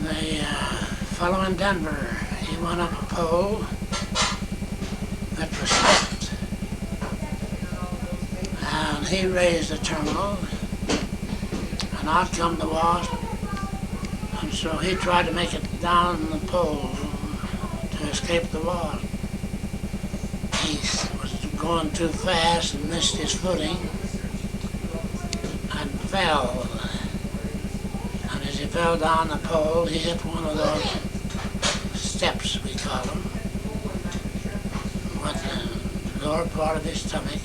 The fellow in Denver, he went up a pole that was stepped, and he raised the terminal, and out come the wasp, and so he tried to make it down the pole to escape the wasp. He was going too fast and missed his footing and fell. And as he fell down the pole, he hit one of those steps, we call them, with the lower part of his stomach,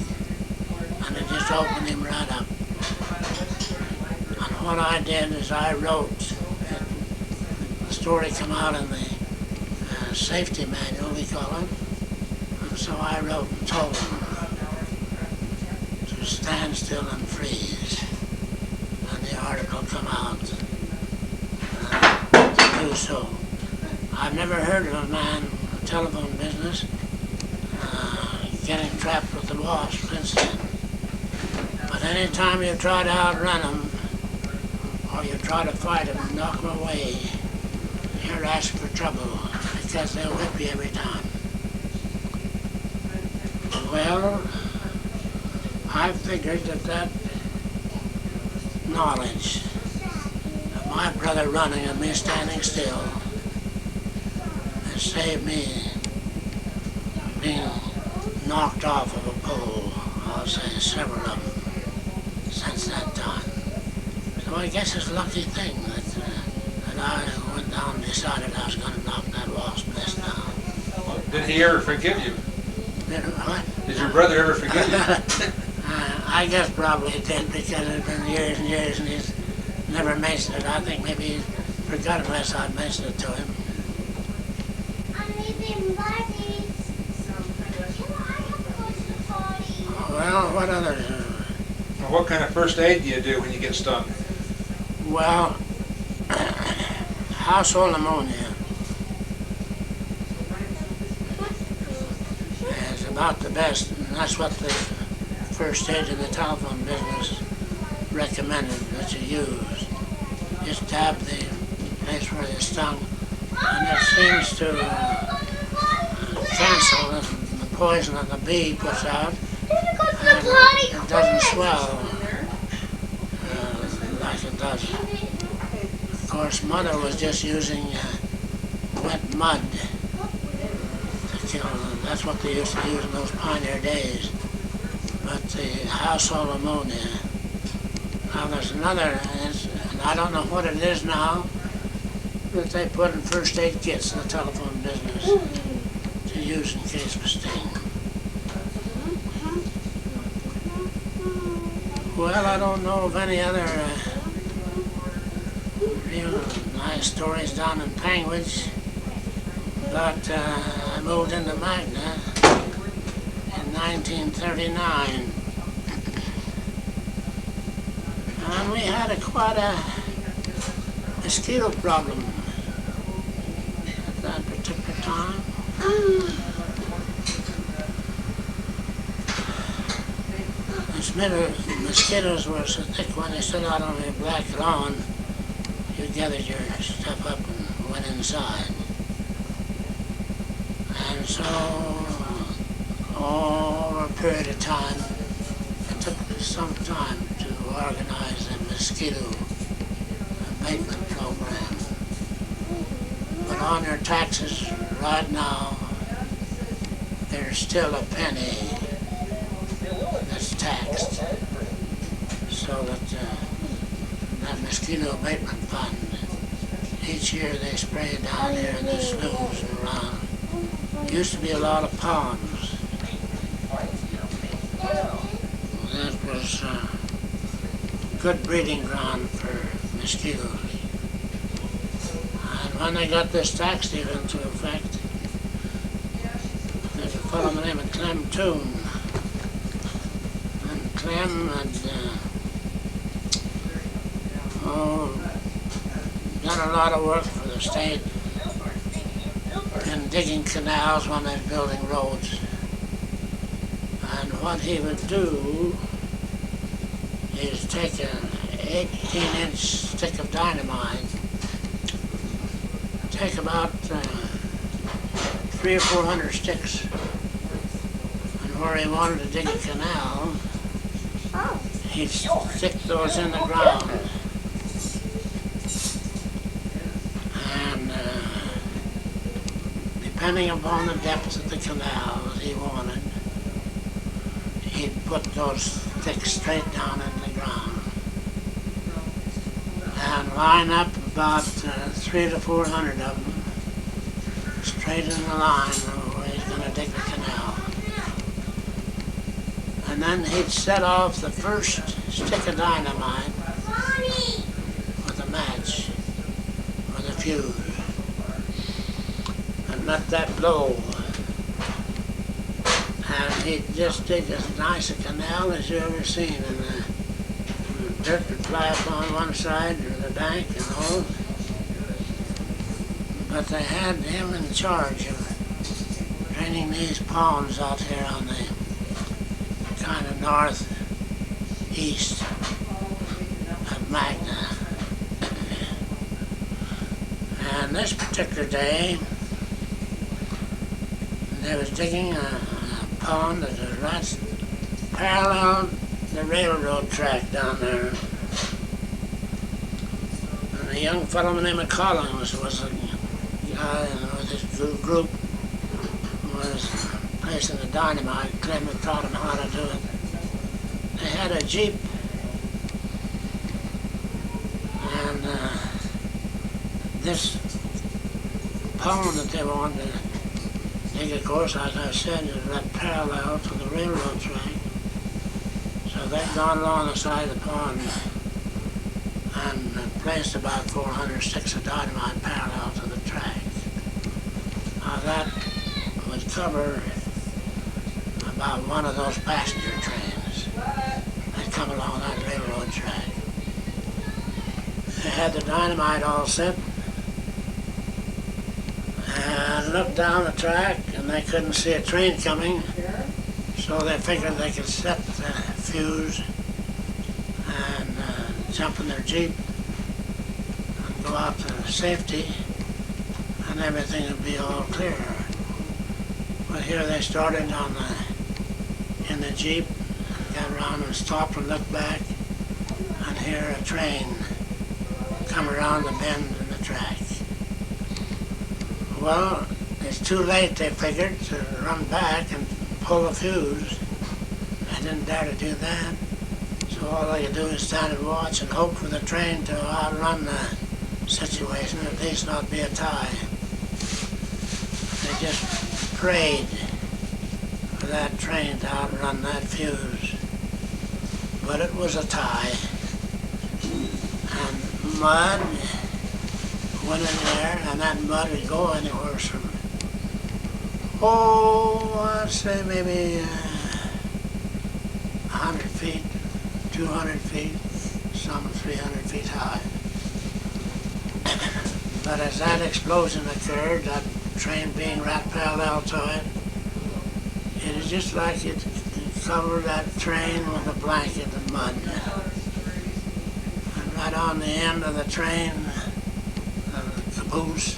and it just opened him right up. And what I did is I wrote, the story come out in the safety manual, we call it, and so I wrote and told him to stand still and freeze. And the article come out to do so. I've never heard of a man in the telephone business getting trapped with the wasp since then. But any time you try to outrun them, or you try to fight them and knock them away, you're asking for trouble, because they'll whip you every time. Well, I figured that knowledge of my brother running and me standing still has saved me being knocked off of a pole, I'll say several of them, since that time. So I guess it's a lucky thing that I went down and decided I was going to knock that wasp nest down. Well, did he ever forgive you? What? Did your brother ever forgive you? I guess probably he did, because it's been years and years and he's never mentioned it. I think maybe he forgot unless I'd mentioned it to him. Well, what others? Well, what kind of first aid do you do when you get stung? Well, household pneumonia is about the best, and that's what the first aid in the telephone business recommended that you use. Just dab the place where you're stung, and it seems to cancel the poison that the bee puts out, and it doesn't swell like it does. Of course, Mother was just using wet mud to kill them. That's what they used to use in those pioneer days. But the household ammonia. Now there's another, and I don't know what it is now, that they put in first aid kits in the telephone business to use in case of a sting. Well, I don't know of any other real nice stories down in Panguitch, but I moved into Magna in 1939, and we had quite a mosquito problem at that particular time. The mosquitoes were so thick when they stood out on your black lawn, you gathered your stuff up and went inside. And so, over a period of time, it took some time to organize a mosquito abatement program. But on your taxes right now, there's still a penny that's taxed, so that that mosquito abatement fund, each year they spray down here in the sloughs and around. Used to be a lot of ponds. That was good breeding ground for mosquitoes. And when they got this tax deal into effect, there's a fellow by the name of Clem Toon. And Clem had done a lot of work for the state in digging canals when they're building roads. And what he would do is take an 18-inch stick of dynamite take about 300 or 400 sticks, and where he wanted to dig a canal, he'd stick those in the ground. And depending upon the depth of the canal that he wanted, he'd put those sticks straight down in the ground and line up about 300 to 400 of them straight in the line where he's going to dig the canal. And then he'd set off the first stick of dynamite with a match, with a fuse, and let that blow. And he'd just dig as nice a canal as you ever seen, and the dirt would fly up on one side of the bank and all. But they had him in charge of draining these ponds out here on the kind of northeast of Magna. And this particular day, they was digging a pond that was right parallel the railroad track down there. And a young fellow named Collins was a guy with his group was placing the dynamite. Clement taught him how to do it. They had a jeep, and this pond that they wanted to dig, of course, as I said, is right parallel to the railroad track. So they'd gone along the side of the pond and placed about 400 sticks of dynamite parallel to the track. Now that would cover about one of those passenger trains that come along that railroad track. They had the dynamite all set and looked down the track, and they couldn't see a train coming, so they figured they could set the fuse and jump in their jeep and go out to safety, and everything would be all clear. But here they started in the jeep, got around and stopped and looked back, and here a train come around the bend in the track. Well, it's too late, they figured, to run back and pull the fuse. They didn't dare to do that. So all they could do is stand and watch and hope for the train to outrun the situation, at least not be a tie. They just prayed for that train to outrun that fuse. But it was a tie. And mud went in there, and that mud would go anywhere from, I'd say maybe 100 feet, 200 feet, some 300 feet high. But as that explosion occurred, that train being right parallel to it, it was just like it covered that train with a blanket of mud. And right on the end of the train, the caboose,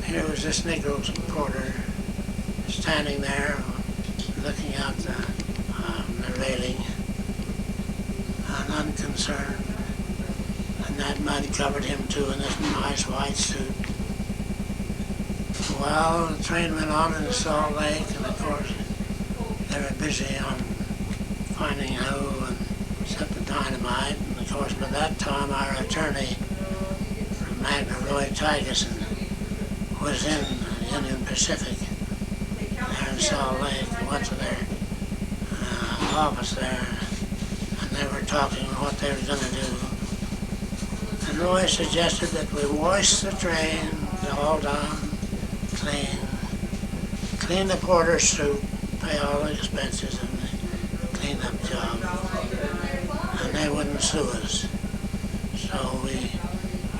here was this Negro porter standing there looking out the railing and unconcerned. And that mud covered him too in this nice white suit. Well, the train went on into Salt Lake, and of course they were busy on finding who and set the dynamite. And of course by that time our attorney from Magna, Roy Tygerson, was in the Union Pacific there in Salt Lake. We went to their office there, and they were talking what they were going to do. And Roy suggested that we wash the train all down clean the porter's suit, pay all the expenses, and the clean-up job, and they wouldn't sue us. So we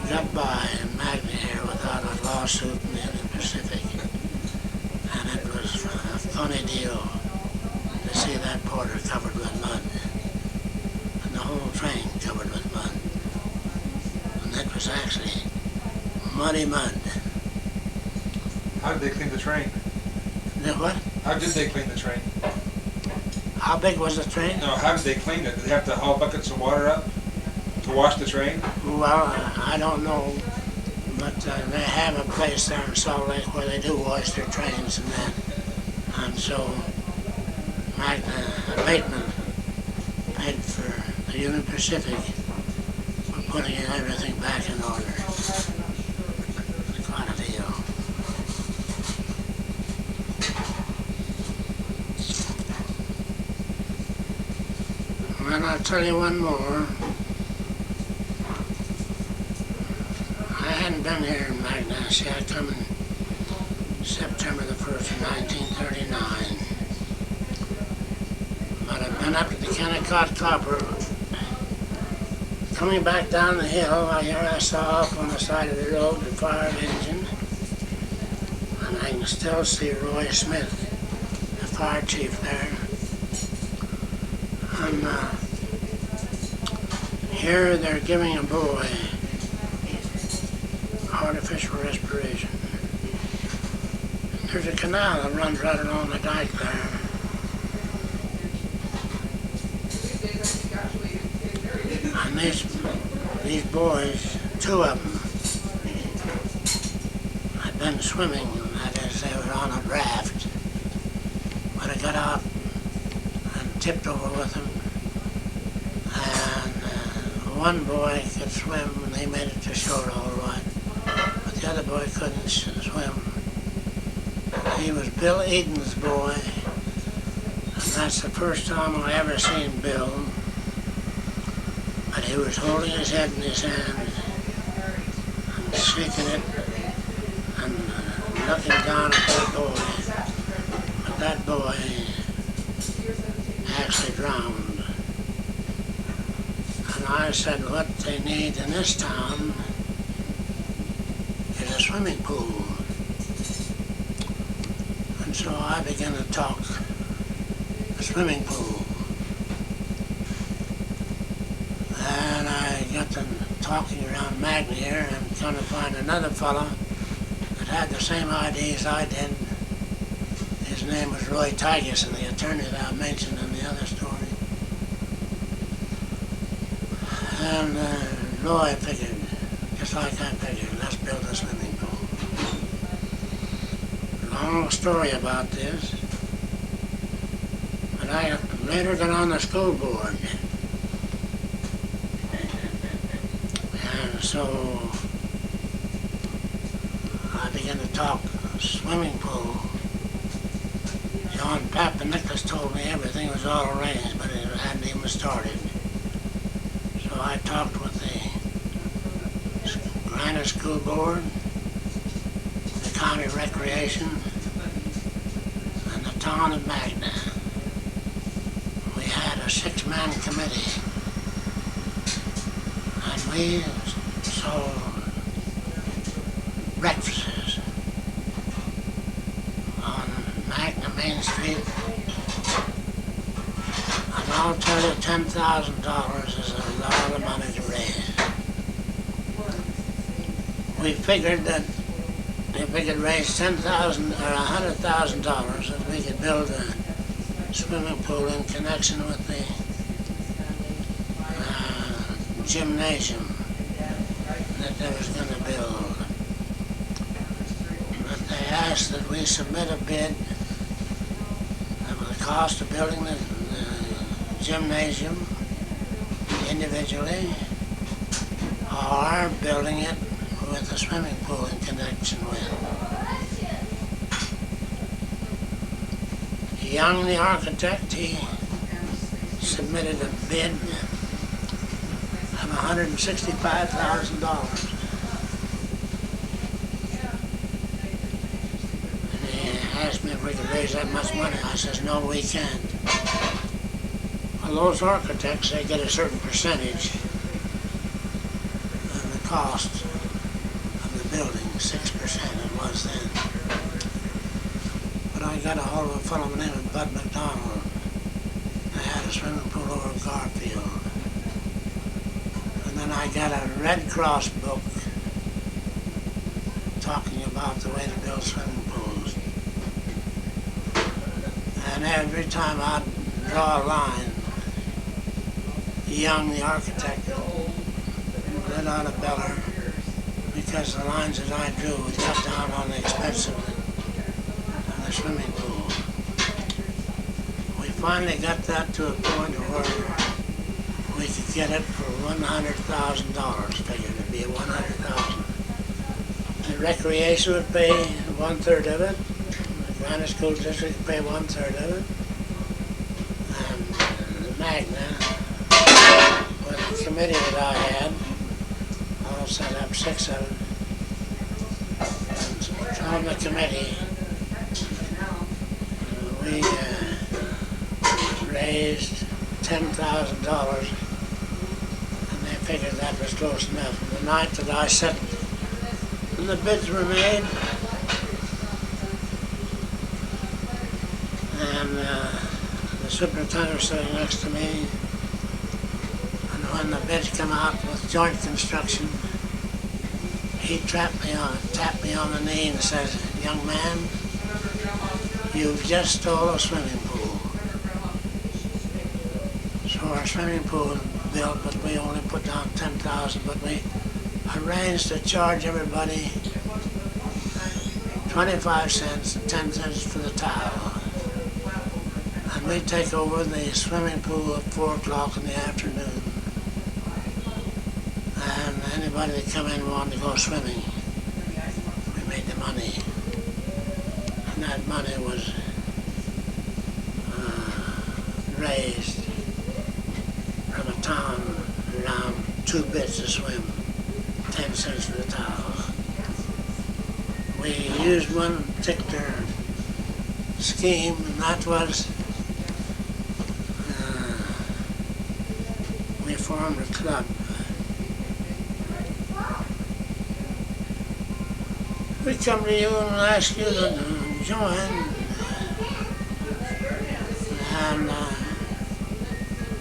got by in Magna here without a lawsuit in the Union Pacific, and it was a funny deal to see that porter covered with mud, and the whole train covered with mud. And that was actually muddy mud. How did they clean the train? The what? How did they clean the train? How big was the train? No, how did they clean it? Did they have to haul buckets of water up to wash the train? Well, I don't know, but they have a place there in Salt Lake where they do wash their trains and that. And so, Bateman paid for the Union Pacific for putting everything back in order. It's quite a deal. And I'll tell you one more. I hadn't been here in Magna. See, I come in September the 1st of 1939. But I've been up to the Kennecott Copper. Coming back down the hill, I saw off on the side of the road the fire engine. And I can still see Roy Smith, the fire chief there. And here they're giving a boy artificial respiration. There's a canal that runs right along the dike there. And these boys, two of them, had been swimming, that is, they were on a raft. But I got out and tipped over with them. And one boy could swim and he made it to shore all right. But the other boy couldn't swim. He was Bill Eden's boy, and that's the first time I ever seen Bill. But he was holding his head in his hand and shaking it and looking down at that boy. But that boy actually drowned. And I said, what they need in this town is a swimming pool. And so I began to talk a swimming pool. And I got them talking around Magna here and trying to find another fellow that had the same ideas I did. His name was Roy Tigas, and the attorney that I mentioned in the other story. And Roy figured, just like I figured, let's build a swimming pool. Long story about this, but I later got on the school board. And so I began to talk swimming pool. John Pap and Nicholas told me everything was all arranged, but it hadn't even started. So I talked with the Granite School Board, the County Recreation, and the town of Magna. We had a 6-man committee, and we sold breakfasts on Magna Main Street. And I'll tell you, $10,000 is a lot of money to raise. We figured that if we could raise $10,000 or $100,000, that we could build a swimming pool in connection with the gymnasium that they was going to build. But they asked that we submit a bid of the cost of building the gymnasium individually, or building it with a swimming pool in connection with. Young, the architect, he submitted a bid of $165,000. And he asked me if we could raise that much money. I says, no, we can't. Well, those architects, they get a certain percentage of the cost of the building, 6% it was then. But I got a hold of a fellow named Bud McDonald. They had a swimming pool over in Garfield. And then I got a Red Cross book talking about the way to build swimming pools. And every time I'd draw a line, Young, the architect, let out a beller because the lines that I drew would cut down on the expense of the swimming pool. We finally got that to a point where we could get it for $100,000, figured it'd be $100,000. The recreation would pay 1/3 of it, the Granite School District would pay 1/3 of it, and the Magna, with the committee that I had, I'll set up 6 of it. And from the committee, we raised $10,000, and they figured that was close enough. And the night that I set, and the bids were made, and the superintendent was sitting next to me, and when the bids come out with joint construction, he tapped me on the knee and says, "Young man, you've just stole a swimming pool." So our swimming pool was built, but we only put down $10,000, but we arranged to charge everybody 25 cents and 10 cents for the tile. And we take over the swimming pool at 4 o'clock in the afternoon. And anybody that come in wanted to go swimming, we made the money. And that money was raised from a town around 2 bits to swim, 10 cents for the towels. We used one particular scheme, and that was we formed a club. We come to you and ask you to join, and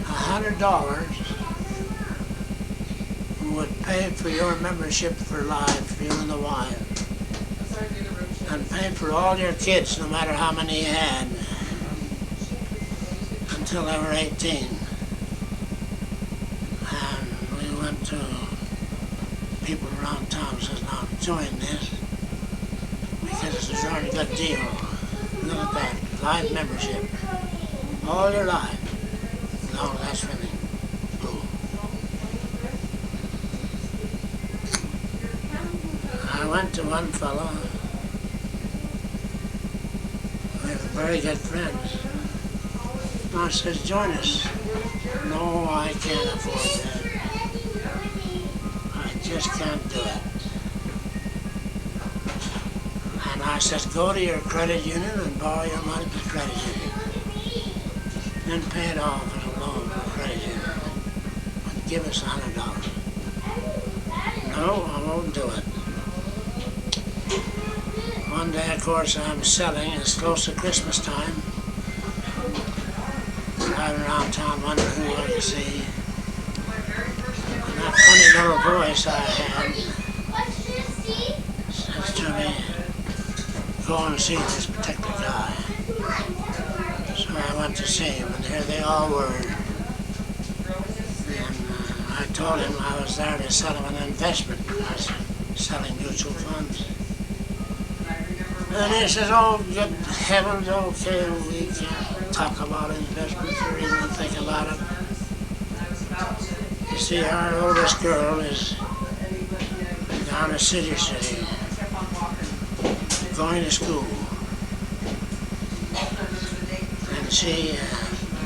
$100 would pay for your membership for life, for you and the wife, and pay for all your kids, no matter how many you had, until they were 18. And we went to people around town and says, "Now join this, because it's a very good deal. Look at that, life membership, all your life, along with that swimming pool." I went to one fellow, we were very good friends. And I says, "Join us." "No, I can't afford that. I just can't do it." And I says, "Go to your credit union and borrow your money from the credit union. Then pay it off as a loan from the credit union. And give us $100. "No, I won't do it." One day, of course, I'm selling. It's close to Christmas time. Driving around town wondering who I could see. And that funny little voice I had says to me, "Go and see this particular guy." So I went to see him, and here they all were. And I told him I was there to sell him an investment. I was selling mutual funds. And he says, "Oh, good heavens, okay, we can't talk about investments or even think about it. You see, our oldest girl is down in City City, going to school. And she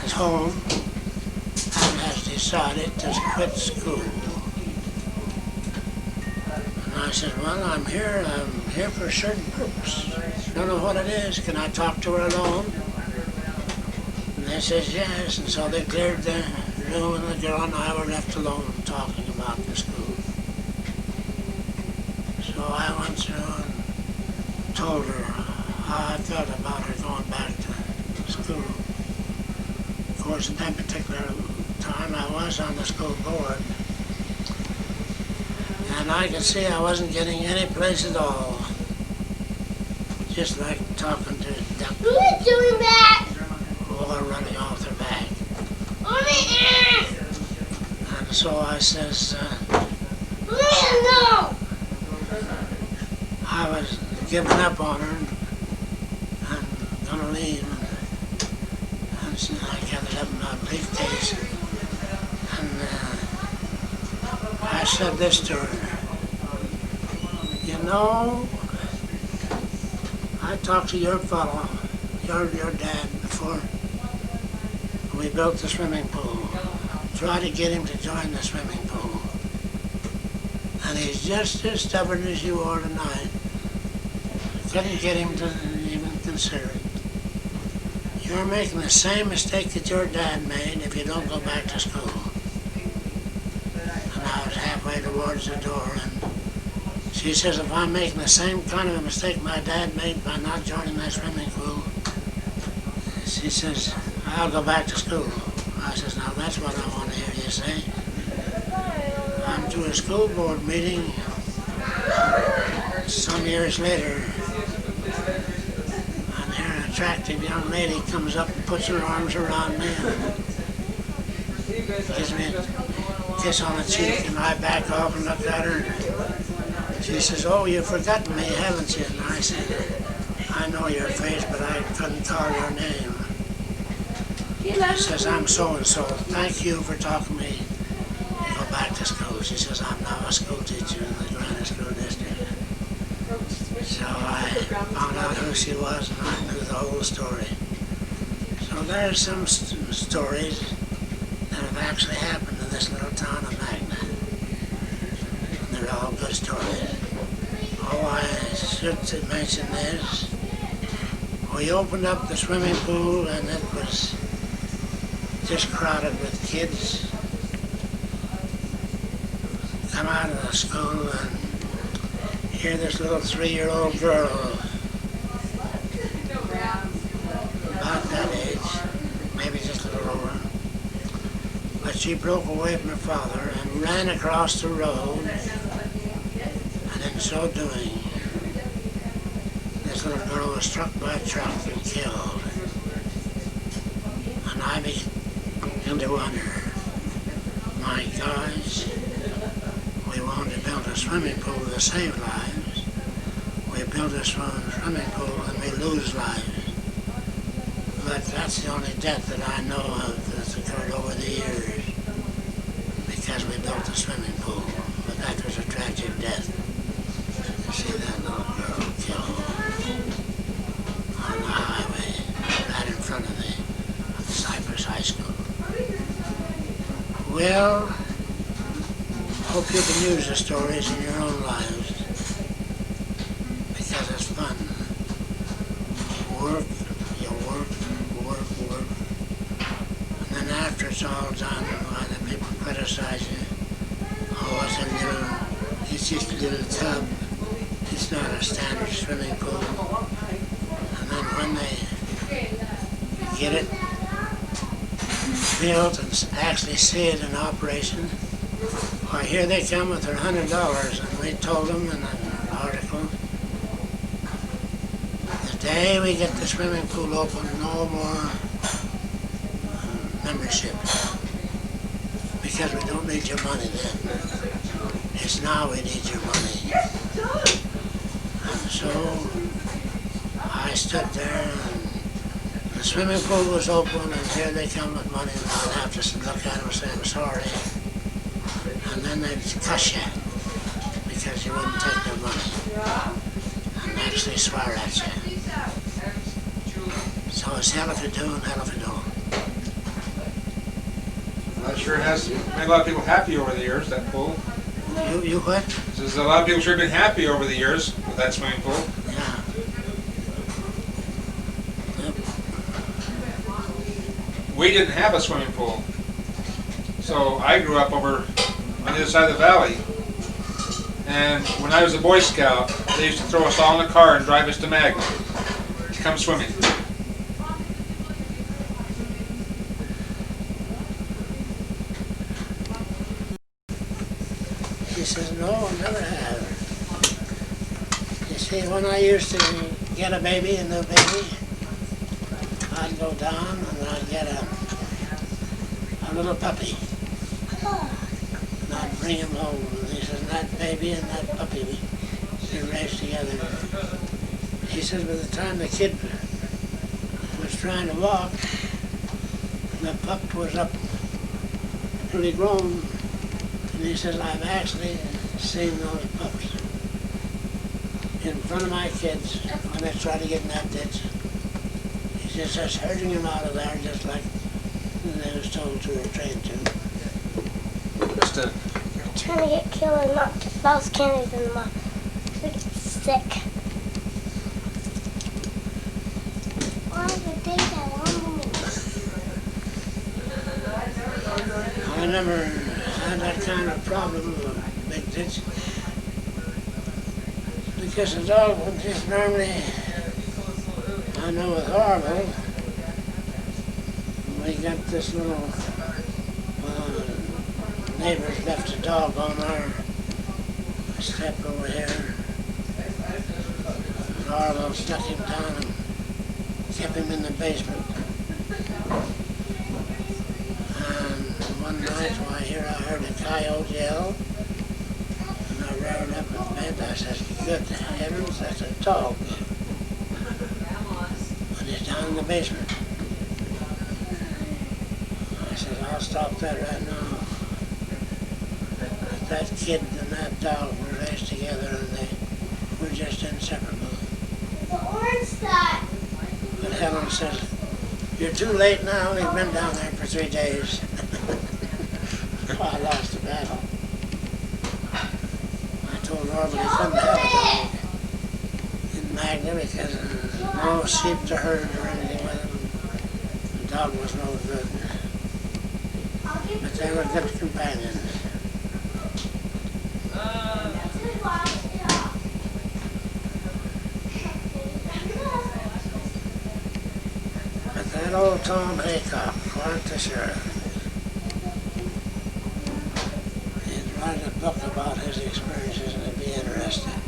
is home and has decided to quit school." And I said, "Well, I'm here for a certain purpose. Don't know what it is. Can I talk to her alone?" And they says, "Yes." And so they cleared the room, and the girl and I were left alone talking about the school. So I went through and told her how I felt about her going back to school. Of course, at that particular time, I was on the school board. And I could see I wasn't getting any place at all. just like talking to a duck. Who is doing that? Water running off their back. And so I says, No! I was giving up on her and gonna leave. And so I gathered up my briefcase and I said this to her. You know, I talked to your fellow, your dad, before we built the swimming pool. Try to get him to join the swimming pool. And he's just as stubborn as you are tonight. Couldn't get him to even consider it. You're making the same mistake that your dad made if you don't go back to school. And I was halfway towards the door, and she says, if I'm making the same kind of a mistake my dad made by not joining that swimming pool, she says, I'll go back to school. I says, now that's what I want to hear you say. I'm to a school board meeting some years later, and here an attractive young lady comes up and puts her arms around me and gives me a kiss on the cheek, and I back off and look at her. She says, oh, you've forgotten me, haven't you? And I said, I know your face, but I couldn't call your name. She says, I'm so-and-so. Thank you for talking me to go back to school. She says, I'm now a school teacher in the Granite School District. So I found out who she was, and I knew the whole story. So there's some stories that have actually happened in this little town of Magna. And they're all good stories. Oh, I should mention this. We opened up the swimming pool, and it was just crowded with kids. Come out of the school and hear this little 3-year-old girl, about that age, maybe just a little over, but she broke away from her father and ran across the road, and in so doing, this little girl was struck by a truck and killed. And I began to wonder, my gosh, we wanted to build a swimming pool to save lives. We build a swimming pool and we lose lives. But that's the only death that I know of that's occurred over the years because we built a swimming pool. But that was a tragic death. You see that little girl killed on the highway right in front of the Cypress High School. Well, hope you can use the stories in your own lives because it's fun. Work, you work. And then after it's all done, why the people criticize you. Oh, it's just a little tub. It's not a standard swimming pool. And then when they get it built and actually see it in operation, why, here they come with their $100, and we told them in an article, the day we get the swimming pool open, no more membership, because we don't need your money then. It's now we need your money. And so I stood there, and the swimming pool was open, and here they come with money, and I'd have to look at them and say, I'm sorry. And then they'd cuss you because you wouldn't take their money and actually swear at you. So it's hell if you do and hell if you don't. Well, that sure has made a lot of people happy over the years, that pool. You what? Says a lot of people sure have been happy over the years with that swimming pool. Yeah. Yep. We didn't have a swimming pool. So I grew up over on the other side of the valley. And when I was a Boy Scout, they used to throw us all in a car and drive us to Magna to come swimming. He says, no, I never have. You see, when I used to get a baby, a new baby, I'd go down and I'd get a little puppy. And I'd bring him home. And he says, that baby and that puppy, we raised together. He says, by the time the kid was trying to walk, the pup was up pretty grown. And he says, I've actually seen those pups in front of my kids when they try to get in that ditch. He says, just herding them out of there just like they was told to or trained to. Just a I'm trying to get killed and not get those candies in my sick. Why would they that one? I never had that kind of problem with a big ditch. Because the dog would just normally, I know it's horrible, we got this little, neighbors left a dog on our step over here. Horrible stuck him down and kept him in the basement. And one night, why, here I heard a coyote yell. And I ran up in bed. I said, good heavens, that's a dog. And he's down in the basement. I said, I'll stop that right now. But that kid and that dog were raised together and they were just inseparable. The orange stuff. But Helen says, you're too late now. We've been down there for 3 days. Oh, I lost the battle. I told Robert he couldn't have a dog in Magna because no sheep to herd or anything with him. The dog was no good. But they were good companions. But that old Tom Haycock, quite the sheriff, he'd write a book about his experiences and it'd be interesting.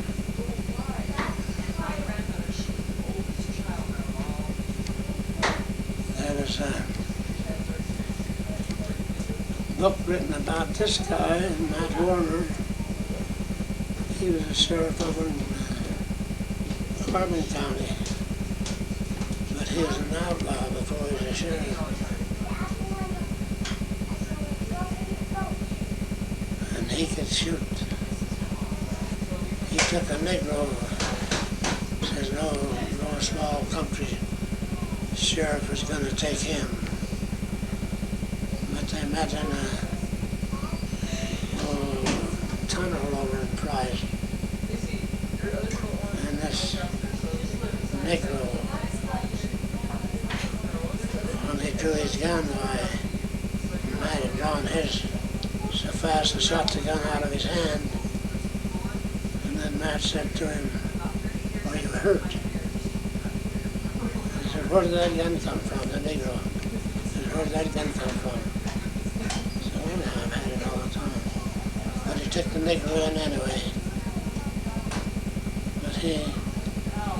There was a book written about this guy, Matt Warner. He was a sheriff over in Carbon County. But he was an outlaw before he was a sheriff. And he could shoot. He took a Negro, says no small country sheriff was going to take him. But they met in a tunnel over in Price. And this Negro, when he drew his gun, he might have drawn his so fast and shot the gun out of his hand. And then Matt said to him, "Are you hurt?" He said, "Where did that gun come from?" The Negro. He said, "Where did that gun come from?" So anyhow, I've had it all the time. But he took the Negro in anyway. But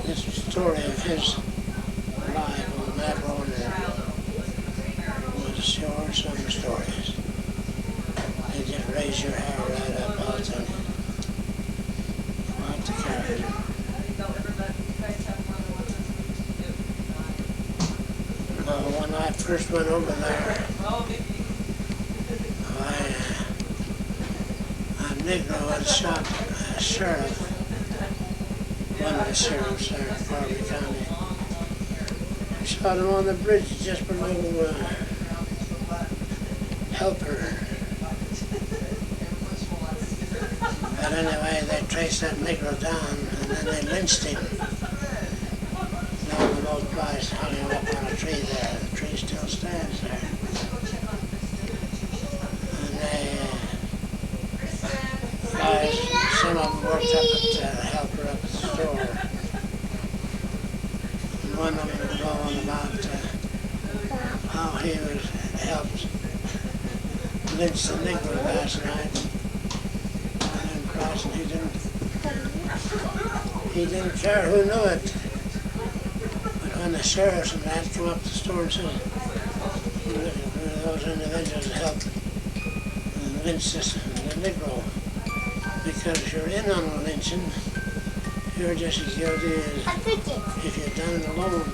this story of his life on Matt Warner was sure some stories. They just raise your hair right up, I'll tell you. Quite the character. When I first went over there, a Negro had shot a sheriff, one of the sheriffs there in Carbon County. Shot him on the bridge just below Helper. But anyway, they traced that Negro down and then they lynched him. Now the old price hung him up on a tree there. The tree still stands there. And guys, some of them worked up at Helper up at the store. And one of them was going about how he was helped lynch the Negro last night. And then Price, he didn't care who knew it. when the sheriffs and that come up to the store and said, those individuals helped lynch the Negro, because you're in on a lynching, you're just as guilty as if you'd done it alone.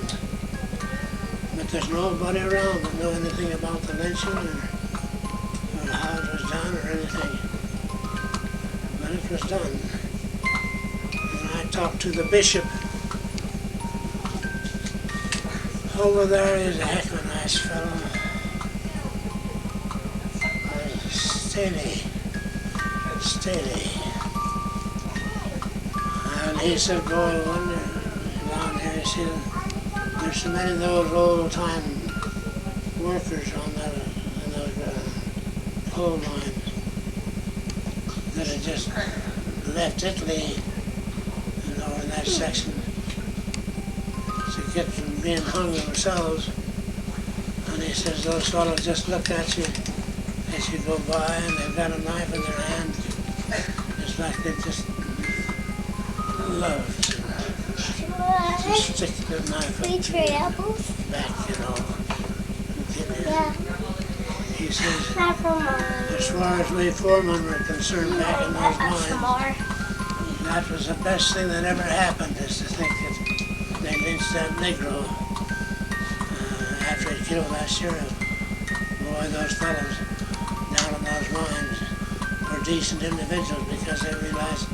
But there's nobody around that know anything about the lynching or how it was done or anything. But it was done. And I talked to the bishop. Over there is a heck of a nice fellow. Staley. And he said, boy, wonder down here, he said, there's so many of those old-time workers on in those coal mines that had just left Italy, in that section to get from being hung themselves. And he says, those fellows just look at you as you go by, and they've got a knife in their hand. It's like they just love to stick the knife back, Yeah. He says, as far as we foremen were concerned back in those mines, that was the best thing that ever happened, is to think that they lynched that Negro after he killed that sheriff. Boy, those fellows down in those mines were decent individuals, because they realized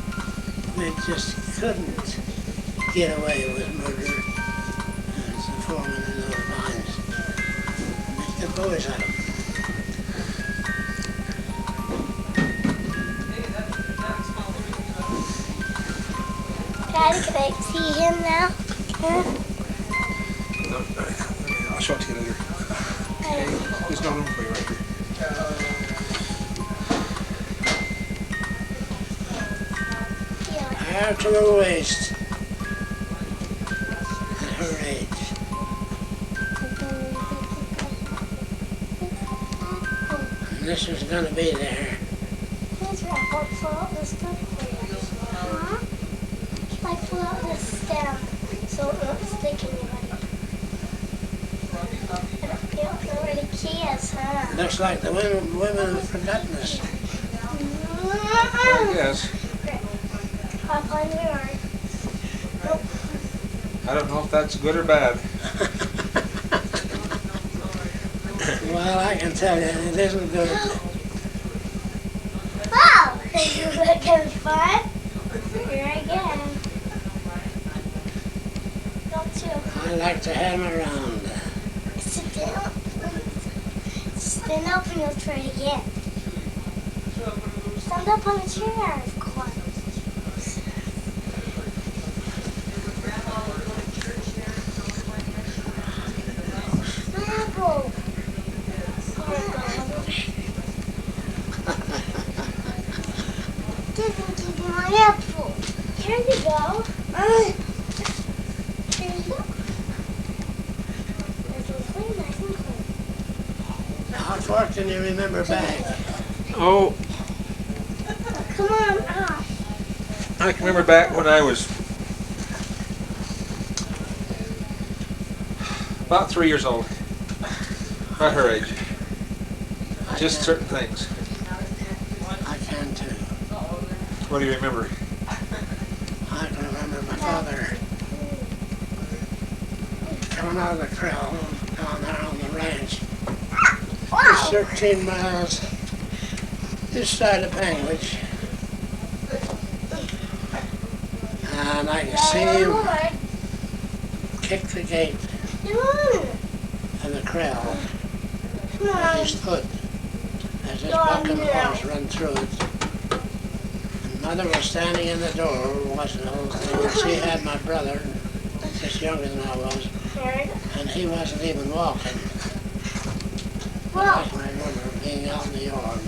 they just couldn't get away with murder as the foreman in those mines. Make the boys out of them. Daddy, can I see him now? I'll show it to you later. There's no room for you right here. Hair to the waist at her age. And this is going to be there. Please wrap up, pull out this stuff for you. Huh? I pull out this stem so it won't stick in your body. You don't know where the key is, huh? Looks like the women have forgotten us. Yes. Hop on your arm. Nope. I don't know if that's good or bad. Well, I can tell you, it isn't good. Wow! That can be fun. Here again. Don't you? I like to have them around. Sit down. Stand up and you'll try it again. Stand up on the chair, of course. Apple. Didn't give me my apple. Here you go. Here you go. It's clean, nice and clean. How far can you remember back? Oh, Come on, ah. I can remember back when I was about 3 years old. About her age. Just certain things. I can too. What do you remember? I can remember my father coming out of the corral down there on the ranch. It's 13 miles this side of Panguitch. And I can see him kick the gate of the corral with his foot as this bucking horse run through it. And Mother was standing in the door watching the whole thing. And she had my brother, just younger than I was, and he wasn't even walking. But I can remember being out in the yard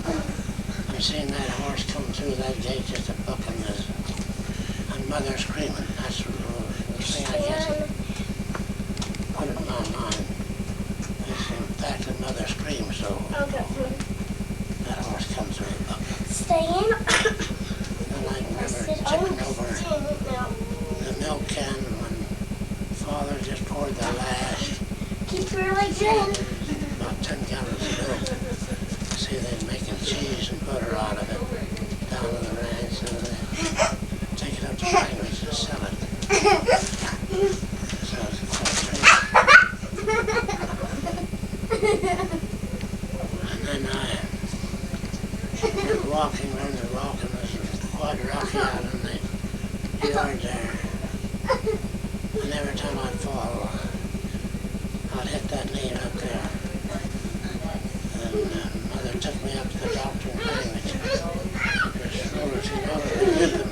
and seeing that horse come through that gate just a bucking this, and Mother screaming. That's the thing I guess that put it in my mind. It's the fact that Mother screamed so that horse comes through the bucket. Stay in. And I remember tipping over the milk can when Father just poured the last Keep your legs in. about 10 gallons of milk. See, they're making cheese and butter out of it down to the ranch, and they take it up to Language and sell it. So it's quite and then I went walking, learned to walk, and it was quite rocky out in the yard there. And every time I'd fall, I'd hit that knee up there. And Mother took me up to the doctor in Language. She told her she wanted to whip him.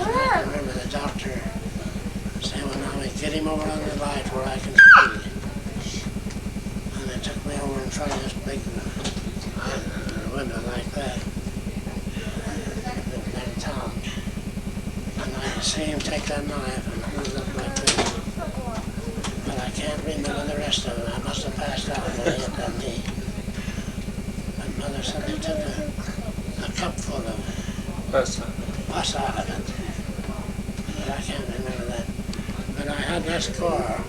And I remember the doctor saying, well, now we get him over on the light where I can see. And they took me over in front of this big window like that. Downtown. And I could see him take that knife and hold it up like this. But I can't remember the rest of it. I must have passed out when he hit that knee. But Mother said they took a cup full of pus out of it. But I can't remember that. But I had that scar.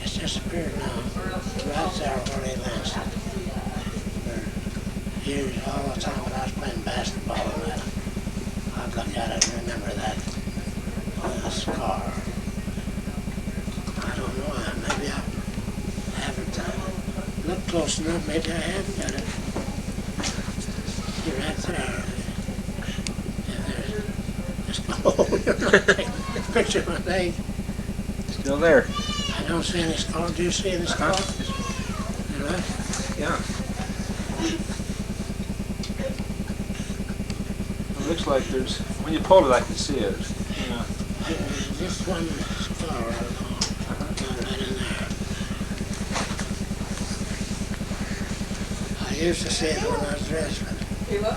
It's disappeared now. Right there where he lanced it. For years, all the time when I was playing basketball and that, I'd look at it and remember that scar. I don't know, maybe I haven't looked close enough, maybe I have got it. You're right there. And there's a picture of my leg. Still there. I don't see any scar. Do you see any scar? You right? Yeah. It looks like there's, when you pull it I can see it. You know. Just one scar right in there. I used to see it when I was dressed, but Ava,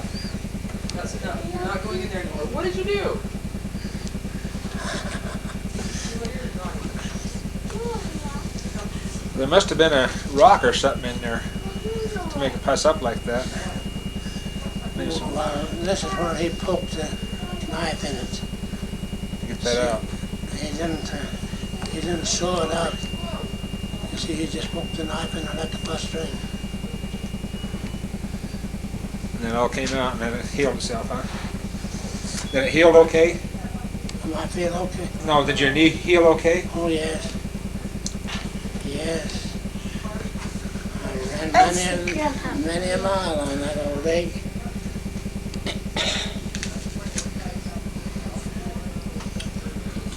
that's enough. You're not going in there anymore. What did you do? There must have been a rock or something in there to make it pass up like that. Maybe some, well, this is where he poked the knife in it. to get that out. He didn't sew it up. You see, he just poked the knife in and let the pus drain. And then it all came out and then it healed itself, huh? Then it healed okay? Am I feel okay? No, did your knee heal okay? Oh, yes. Yes. I ran many a mile on that old leg.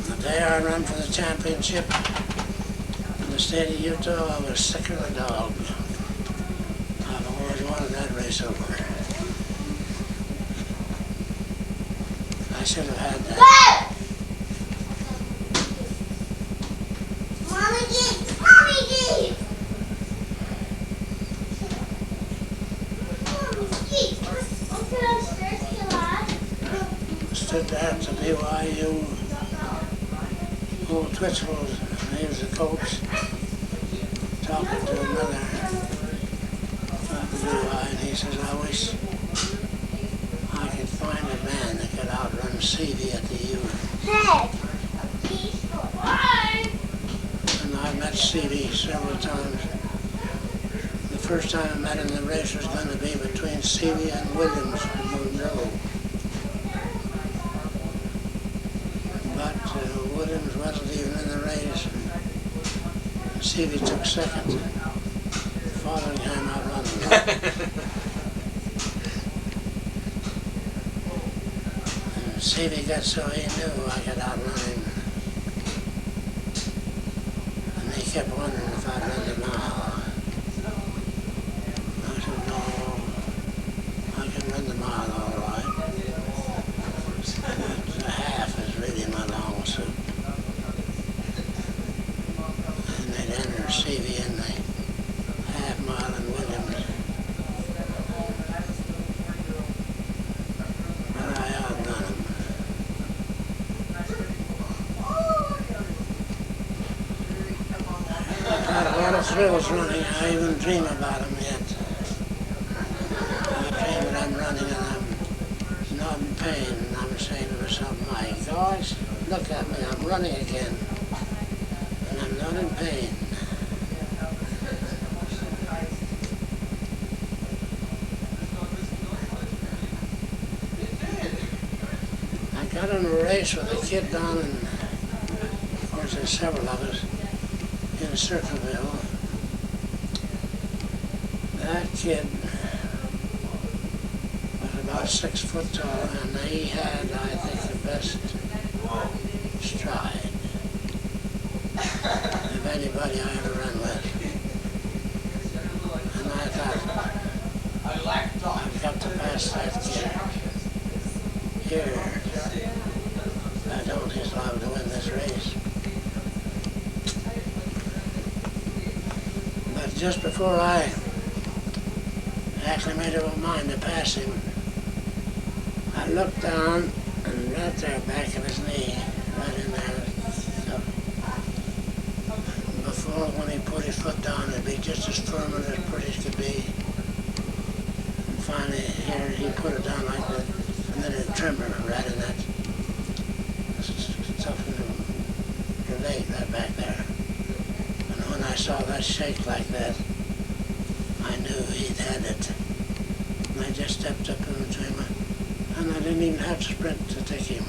The day I ran for the championship in the state of Utah, I was sicker than a dog. I've always wanted that race over. I should have had that. Stood there at the BYU. Old Twitchell, he was the coach, talking to another BYU, and he says, I wish I could find a man that could outrun Stevie at the U. And I met Stevie several times. The first time I met him, the race was going to be between Stevie and Williams from Monroe. But Williams wasn't even in the race. And Stevie took second. Fotheringham outrun him. And Stevie got so he knew I could outrun him. And he kept wondering if I'd run the mile. I said, no, I can run the mile all right. The half is really my long suit. And they'd enter Stevie in the half mile in Williams. But I outdone him. I've had a lot of thrills running. I even dream about them yet. I dream that I'm running and I'm not in pain, and I'm saying to myself, my gosh, look at me, I'm running again. and I'm not in pain. I got in a race with a kid down in, of course there's several of us, in Circleville. That kid was about 6 foot tall, and he had, I think, the best stride of anybody I ever ran with. And I thought, I've got to pass that kid. Here, if I don't, he's liable to win this race. But just before I actually made up my mind to pass him, I looked down, and right there, back of his knee, right in there. So before, when he put his foot down, it'd be just as firm and as pretty as could be. And finally, here, he put it down like that, and then it trembled right in that stuff in the leg right back there. And when I saw that shake like that, I knew he'd had it. And I just stepped up in between him, and I didn't even have to sprint to take him.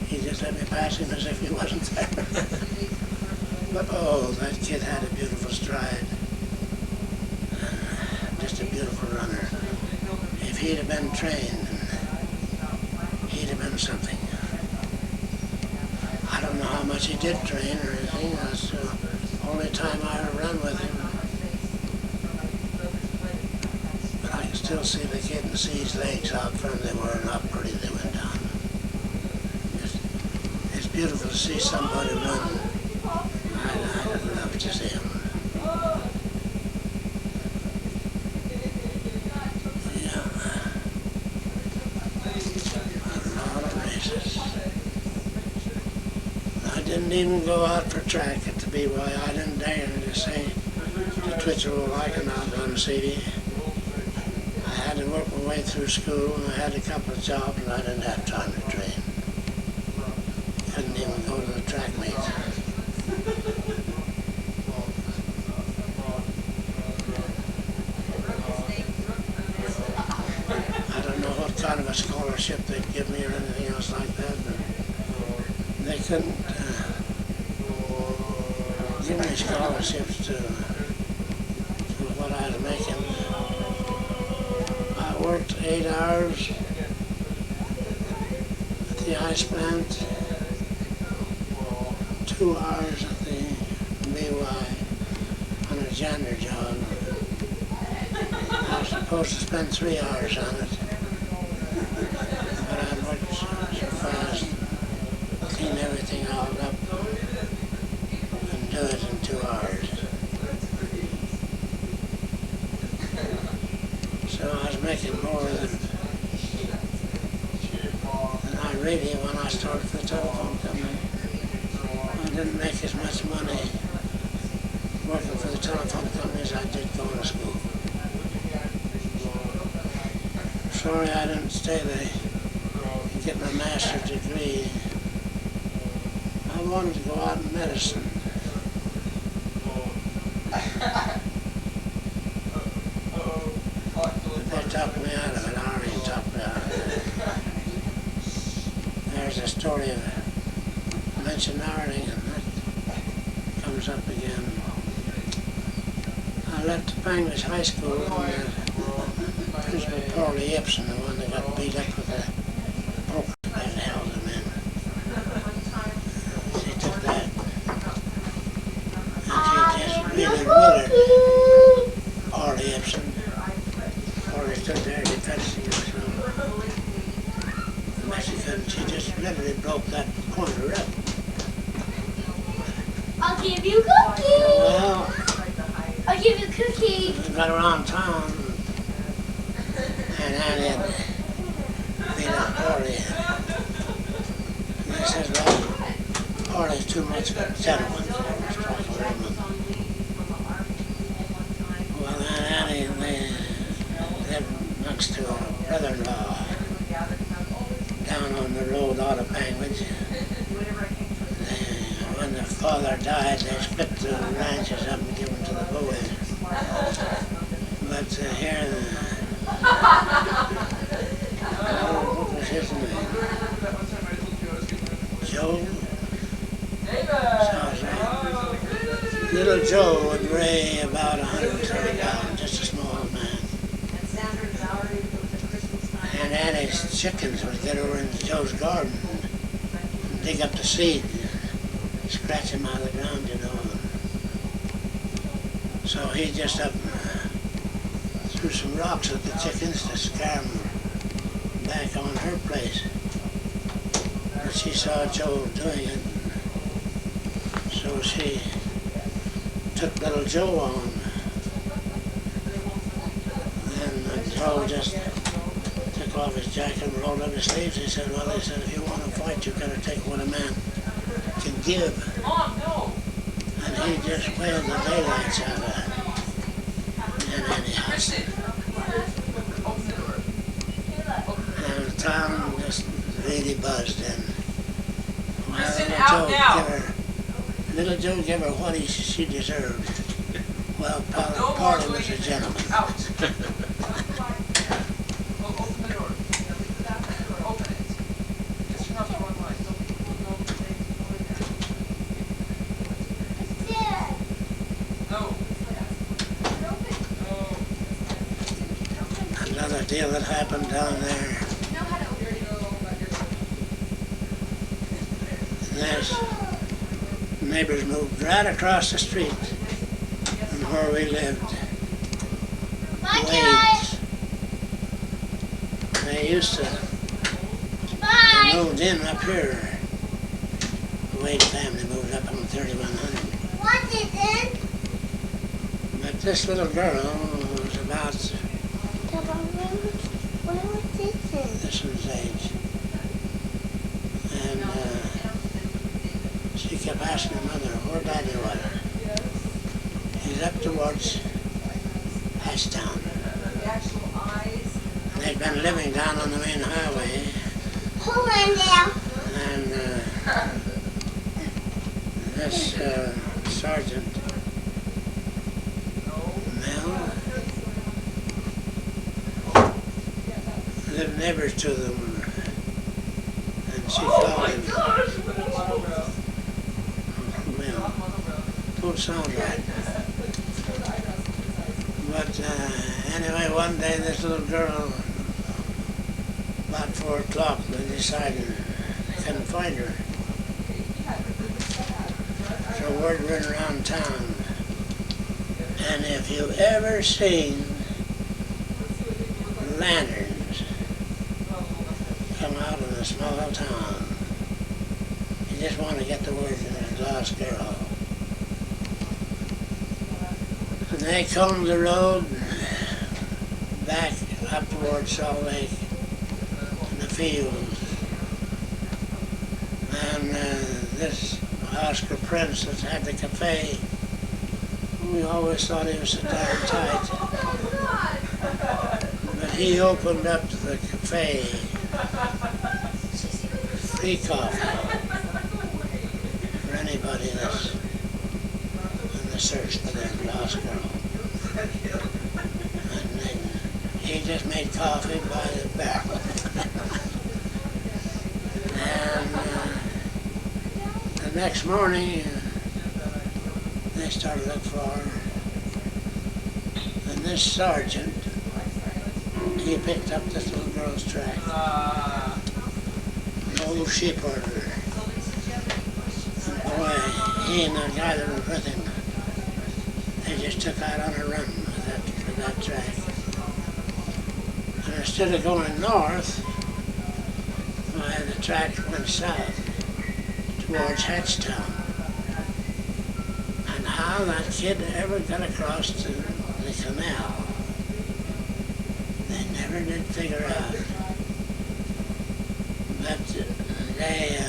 He just let me pass him as if he wasn't there. But oh, that kid had a beautiful stride. Just a beautiful runner. If he'd have been trained, he'd have been something. I don't know how much he did train or anything. That's the only time I ever ran with him. But I can still see the kid and see his legs, how firm they were and how pretty they went down. It's beautiful to see somebody run. I'd love to see him. Yeah. A lot of races. I didn't even go out for track at the BY. I didn't dare to say to Twitchell like an out on the CD. I had to work my way through school, and I had a couple of jobs, and I didn't have time to train. Couldn't even go to the track meets. I don't know what kind of a scholarship they'd give me or anything else like that, but they couldn't give me scholarships to what I was making. I worked 8 hours at the ice plant, 2 hours at the BY on a janitor job. I was supposed to spend 3 hours on it, but I worked so fast, clean everything all up, and do it in 2 hours. So I was making more than I really when I started the telephone company. I didn't make as much money working for the telephone company as I did going to school. Sorry I didn't stay there and get my master's degree. I wanted to go out in medicine. But they talked me out of it. Army talked me out of it. There's a story of mention Arling, and that comes up again. I left Panglish High School, and Principal Paulie Ibsen, the one that got beat up with the poker that held him in. She took that, and she just really willed Paulie Ibsen. Paulie stood there defending himself. Mexican, she just literally broke that corner up. I'll give you a cookie. Well, I'll give you a cookie. we got around town, and Annie had beat up Paulie. And I said, well, Paulie's too much of a gentleman for a strike woman. Well, Annie, they lived next to her brother-in-law down on the road out of Panglish. When the father died, they split the ranches up and give them to the boys. But here, what was his name? Joe? Sounds right. Little Joe would weigh about 130 pounds, just a small man. And Annie's chickens would get over into Joe's garden and dig up the seed, scratch them out of the ground, you know. So he just up threw some rocks at the chickens to scare them back on her place. But she saw Joe doing it, so she took little Joe on. And Joe just took off his jacket and rolled up his sleeves. He said, well, if you want to fight, you've got to take what a man can give. And he just wailed the daylights out of her. And anyhow, and the town just really buzzed in. Little Joe gave her what she deserved. Well, Party was a gentleman. Another deal that happened down there. There's neighbors moved right across the street from where we lived. Wades. They used to. They moved in up here. The Wade family moved up on 3100. What is it? But this little girl was about this one's age. And she kept asking her mother where Daddy was. He's up towards Ashtown. And they'd been living down on the main highway. Hold on now. And this sergeant, Mel, lived neighbors to them, and she called him. Well, don't sound right. But anyway, one day this little girl, about 4 o'clock, they decided they couldn't find her. So word went around town. And if you ever seen lanterns come out of a small town, you just want to get the word to this lost girl. And they combed the road back up towards Salt Lake and the fields. And this Oscar Prince that had the cafe, we always thought he was so darn tight. But he opened up the cafe, free coffee for anybody that's in the search for that lost girl. And then he just made coffee by the barrel. And the next morning, they started looking for her. And this sergeant, he picked up this little girl's track. An old sheep herder. And boy, he and the guy that was with him, they just took out on a run with that track. And instead of going north, why, the track went south towards Hatchtown. And how that kid ever got across to the canal, they never did figure out. But they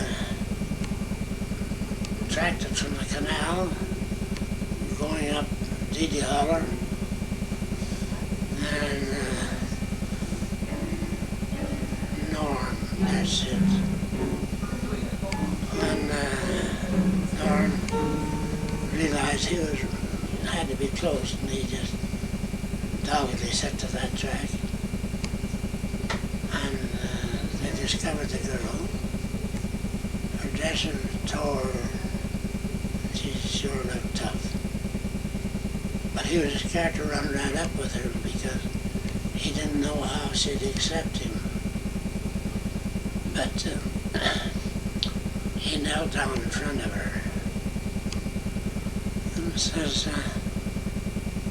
tracked it from the canal, going up Dee Holler, and Norm, that's it. And Norm he had to be close, and he just doggedly set to that track. And they discovered the girl. Her dress was tore. She sure looked tough. But he was scared to run right up with her because he didn't know how she'd accept him. But he knelt down in front of her and says,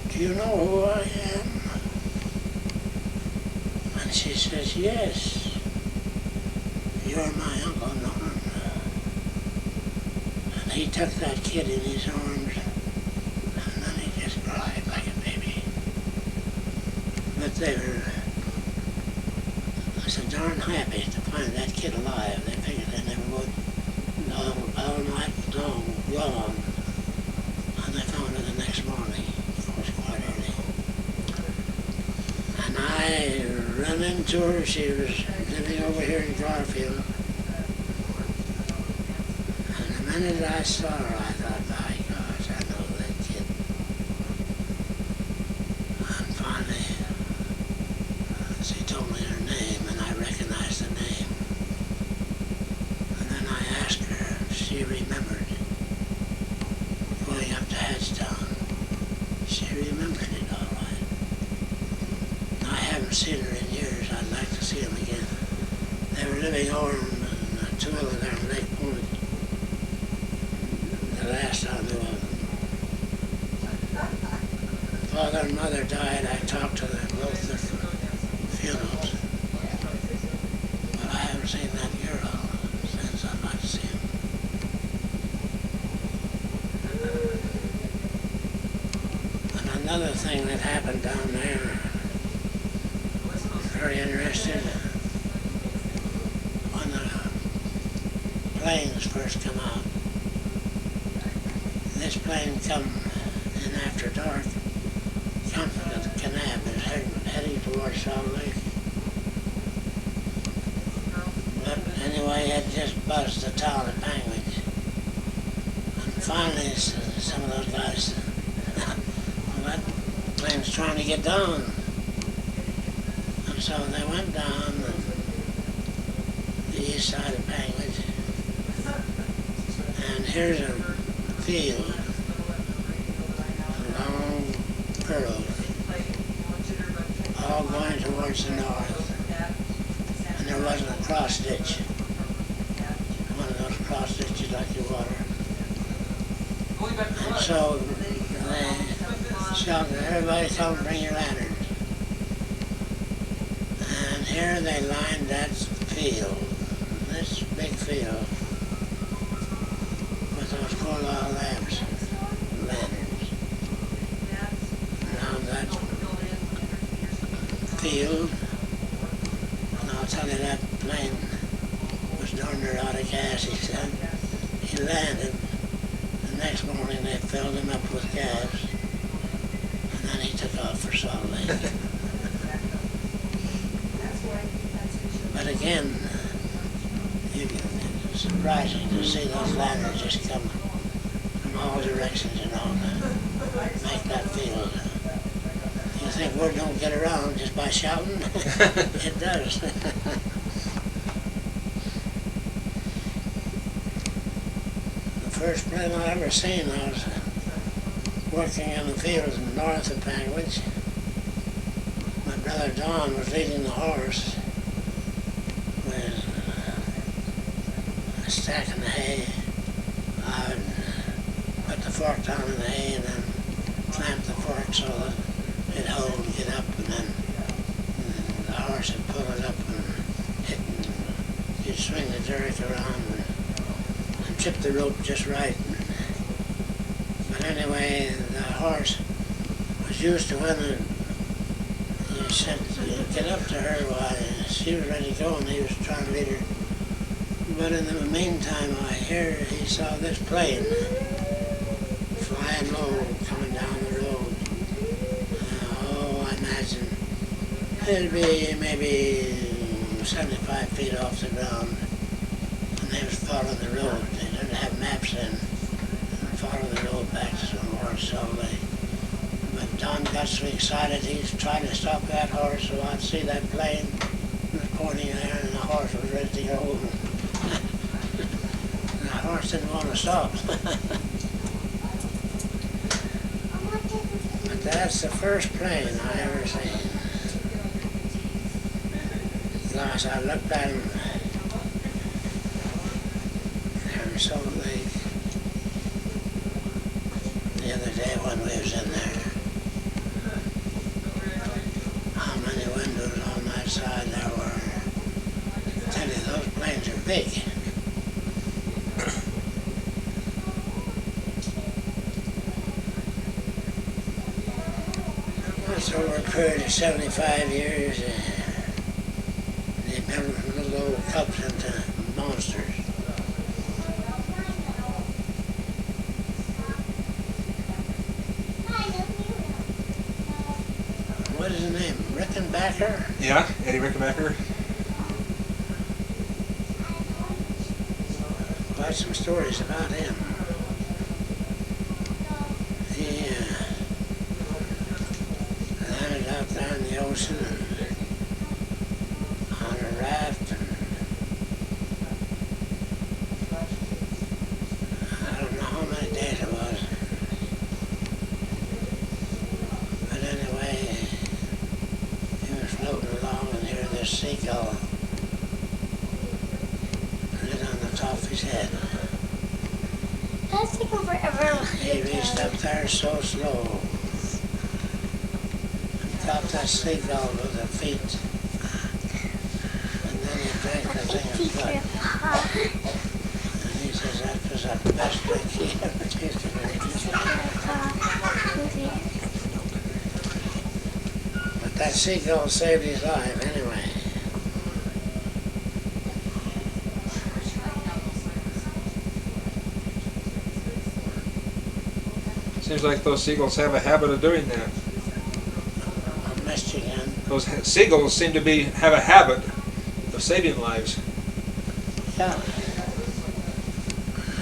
"Do you know who I am?" And she says, "Yes, you're my Uncle Norm." And he took that kid in his arms, and then he just cried like a baby. But they were so darn happy to find that kid alive. They figured they never would. All night long, gone. And they found her the next morning. It was quite early. And I ran into her. She was living over here in Garfield. And the minute I saw her, I thought, my gosh, I know that kid. And finally, she told me her name, and I recognized the name. And then I asked her if she remembered going up to Hatchtown. She remembered it all right. I haven't seen her in years. I'd like to see them again. They were living over in Twilla there in Lake Point. The last I knew of them. Father and mother died. I talked to them both at funerals. But I haven't seen that girl since. I'd like to see him. And another thing that happened down there, very interesting, when the planes first come out. This plane come in after dark, come from the Kanab, is heading towards Salt Lake. But anyway, it just buzzed the town of Penguins. And finally, some of those guys said, well, that plane's trying to get down. And so they went down the east side of Penguins. And here's a field, long furrows, all going towards the north. And there wasn't a cross ditch. One of those cross ditches like the water. And so they shouted, everybody come bring your lanterns. And here they lined that field, this big field, with those coal-oil lamps, lanterns. Around that field, and I'll tell you that plane was darn near out of gas, he said. He landed. The next morning they filled him up with gas, and then he took off for Salt Lake. But again, it's surprising to see those lanterns just come from all directions and all that, make that field. You think word don't get around just by shouting? It does. The first plane I ever seen, I was working in the fields north of Penguins. My brother Don was leading the horse with stacking the hay. I would put the fork down in the hay and then clamp the fork so that it'd hold and get up, and then the horse would pull it up and hit, and you'd swing the derrick around and trip the rope just right. But anyway, the horse was used to when you said get up to her while she was ready to go, and he was trying to lead her. But in the meantime, I hear he saw this plane flying low coming down the road. Oh, I imagine it'd be maybe 75 feet off the ground. And they was following the road. They didn't have maps then. Follow the road back to somewhere. horse, so but Don got so excited he's trying to stop that horse, so I'd see that plane pointing there, and the horse was ready to go. And the horse didn't want to stop. But that's the first plane I ever seen. Gosh, I looked at him there in Salt Lake the other day when we was in there. How many windows on that side there were. I tell you, those planes are big. That's over a period of 75 years. They built from little old cubs into monsters. What is his name? Rickenbacker? Yeah, Eddie Rickenbacker. Quite some stories about him. He landed out there in the ocean on a raft, and I don't know how many days it was. But anyway, he was floating along, and here this seagull lit on the top of his head. That's taking forever. He reached up there so slow. Got that seagull with the feet. And then he drank the thing of blood. And he says that was the best drink he ever tasted in his life. But that seagull saved his life anyway. Seems like those seagulls have a habit of doing that. Michigan. Those seagulls seem to have a habit of saving lives. Yeah.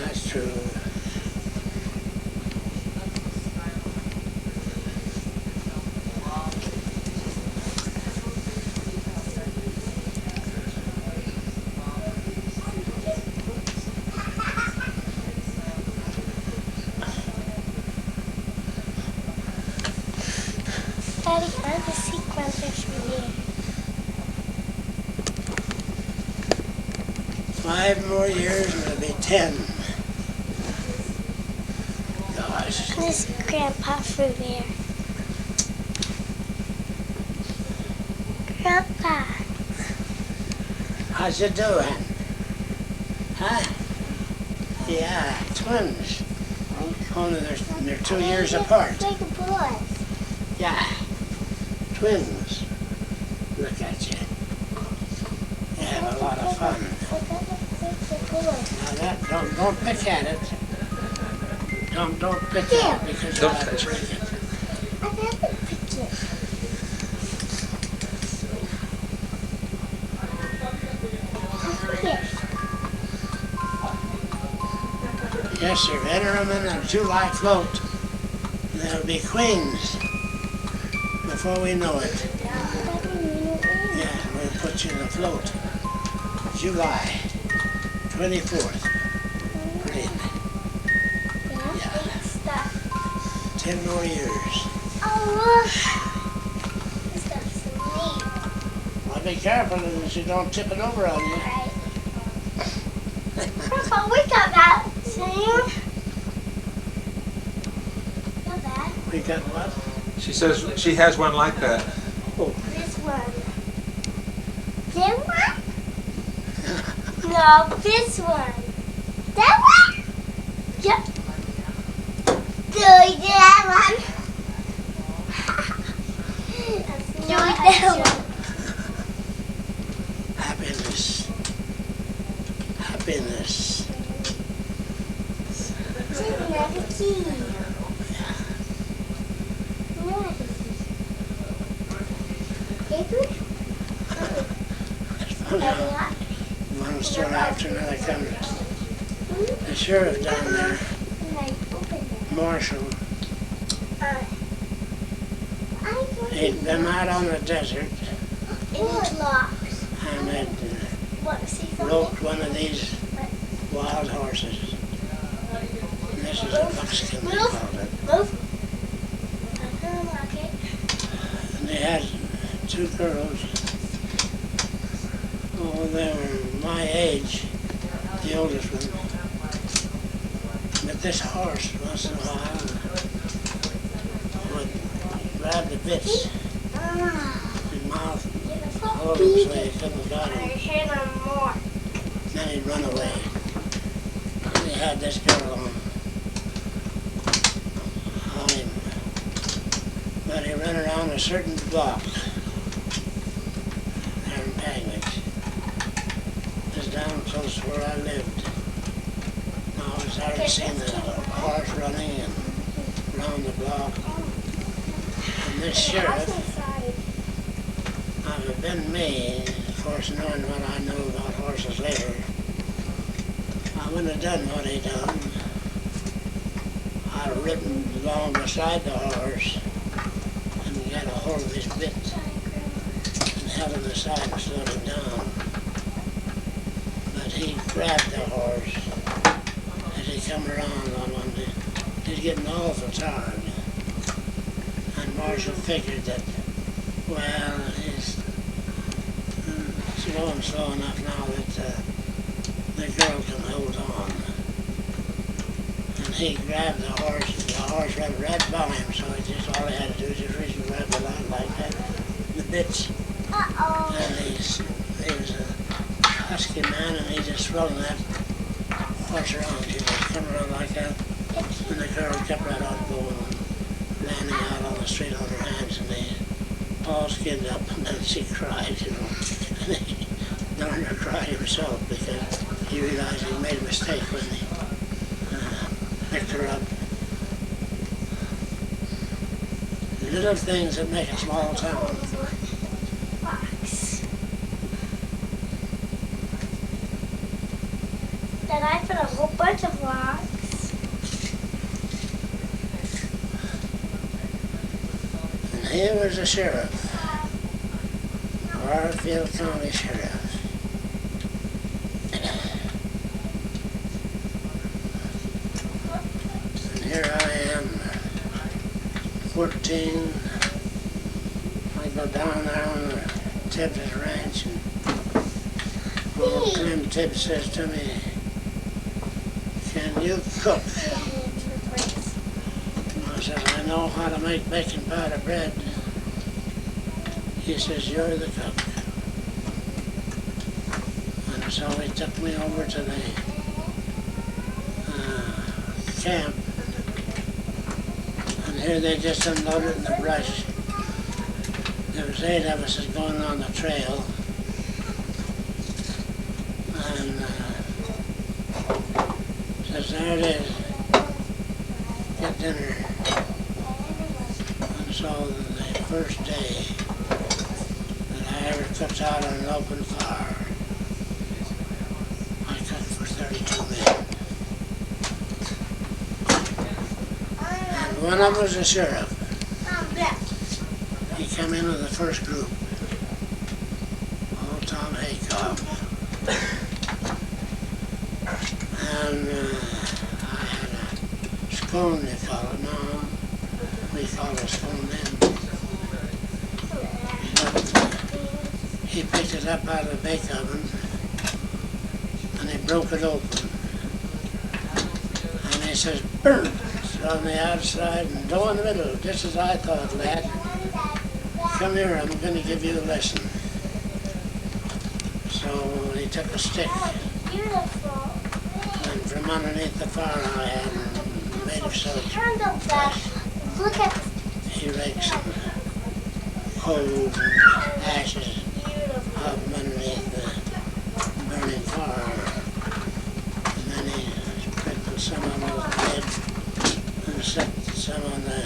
That's true. Daddy, I have a sequencer for you. 5 more years and it'll be 10. Gosh. There's Grandpa through there. Grandpa. How's you doing? Huh? Yeah, twins. Only they're 2 years apart. Like a boy. Yeah, twins. Look at you. You have a lot of fun. Now that don't pick at it. Don't pick at it because you'll have to break it. I never picked it. Yes. Yes, sir. Enter them in a July float. They'll be queens before we know it. Yeah, we'll put you in a float. July 24th. Green. Yeah. 10 more years. Oh, look. This stuff's neat. Well, be careful that you don't tip it over on you. Right. Grandpa, we got that. Sam? Got that. We got what? She says she has one like that. Oh, This one. That one? No, this one. That one? Yep. Do that one. Do that one. happiness. Happiness. Another key. What? Paper? It's funny. One store after another comes. The sheriff down there, Marshall, He'd been out on the desert Locks. and had What? See something? roped one of these wild horses. And this is a buckskin, they called it. Move. Okay. And they had two girls. Oh, they were my age, the oldest one. But this horse, once in a while, would grab the bits in mouth, hold him so he couldn't got I him. hear them more. Then he'd run away. And he had this girl on him. But he ran around a certain block there in Pagwich. It was down close to where I lived. Now I started seeing the horse running and around the block. And this sheriff, now if it had been me, of course knowing what I knew about horses later, I wouldn't have done what he done. I'd have ridden along beside the horse and got a hold of his bit and held him aside and slowed him down. But he grabbed the horse as he come around on one day. He's getting awful tired. And Marshall figured that, well, he's slow enough now that the girl can hold on. And he grabbed the horse ran right by him, so all he had to do was just reach and grab the line like that, the bits. Uh-oh. And he was a husky man, and he just swung that horse around. He was coming around like that, and the girl kept right on going, landing out on the street on her hands, and they all skinned up, and then she cried, you know. And he darn her cried himself because he realized he made a mistake when he picked her up. Little things that make a small town. Box. Then I put a whole bunch of rocks. And here was the sheriff, Garfield County Sheriff. And here I am, 14. I go down there on the Tibbs' ranch, and old Tim Tibbs says to me, "Can you cook?" I says, "I know how to make baking powder bread." He says, "You're the cook." And so he took me over to the camp. And here they just unloaded in the brush. There was 8 of us going on the trail. And says, "There it is. Get dinner." And so the first day that I ever cooked out on an open fire, I cooked for 32 men. And one of them was the sheriff. He came in with the first group, old Tom Haycock. And I had a scone, they call it now. We call it a scone then. But he picked it up out of the bake oven and he broke it open. And he says, "Burn on the outside and dough in the middle, just as I thought, lad. Come here, I'm going to give you a lesson." So he took a stick Beautiful. and from underneath the fire I had made of soap, Turn them back. Look at he raked some coals and ashes beautiful. out from underneath the burning fire. And then he sprinkled some on the bed and set some on the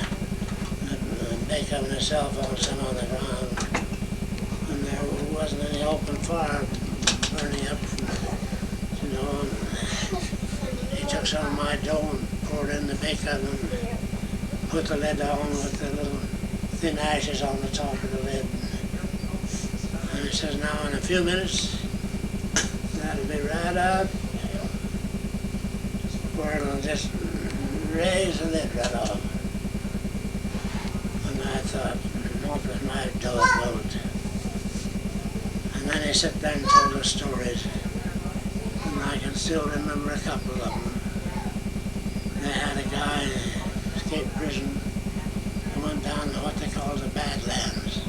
bake oven itself, on some on the ground. And there wasn't any open fire burning up, you know. And he took some of my dough and poured it in the bake oven. put the lid on with the little thin ashes on the top of the lid. And he says, now in a few minutes, that'll be right out, where it'll just raise the lid right off. And I thought, what was my dog won't. And then he sat there and told us stories. And I can still remember a couple of them. They had a guy who escaped prison and went down to what they call the Badlands.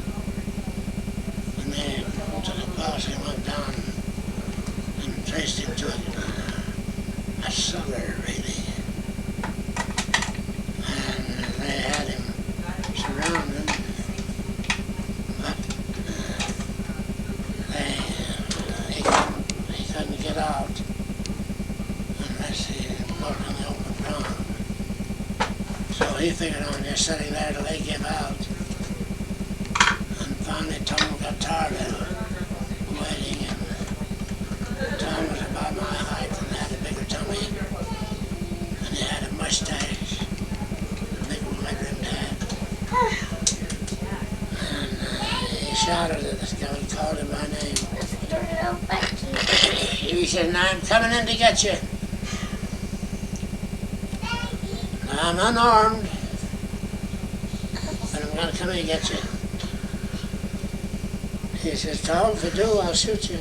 And they took a posse and went down and traced him to a cellar, really. And they had him surrounded, but he couldn't get out unless he walked in the open ground. So he figured on just sitting there till they gave out. And finally Tom got tired of waiting, and Tom was about my height and had a bigger tummy, and he had a mustache, a big red-rimmed hat. And he shouted at this guy and called him by name. He said, now I'm coming in to get you. I'm unarmed, but I'm going to come in and get you. He says, Tom, if you do, I'll shoot you.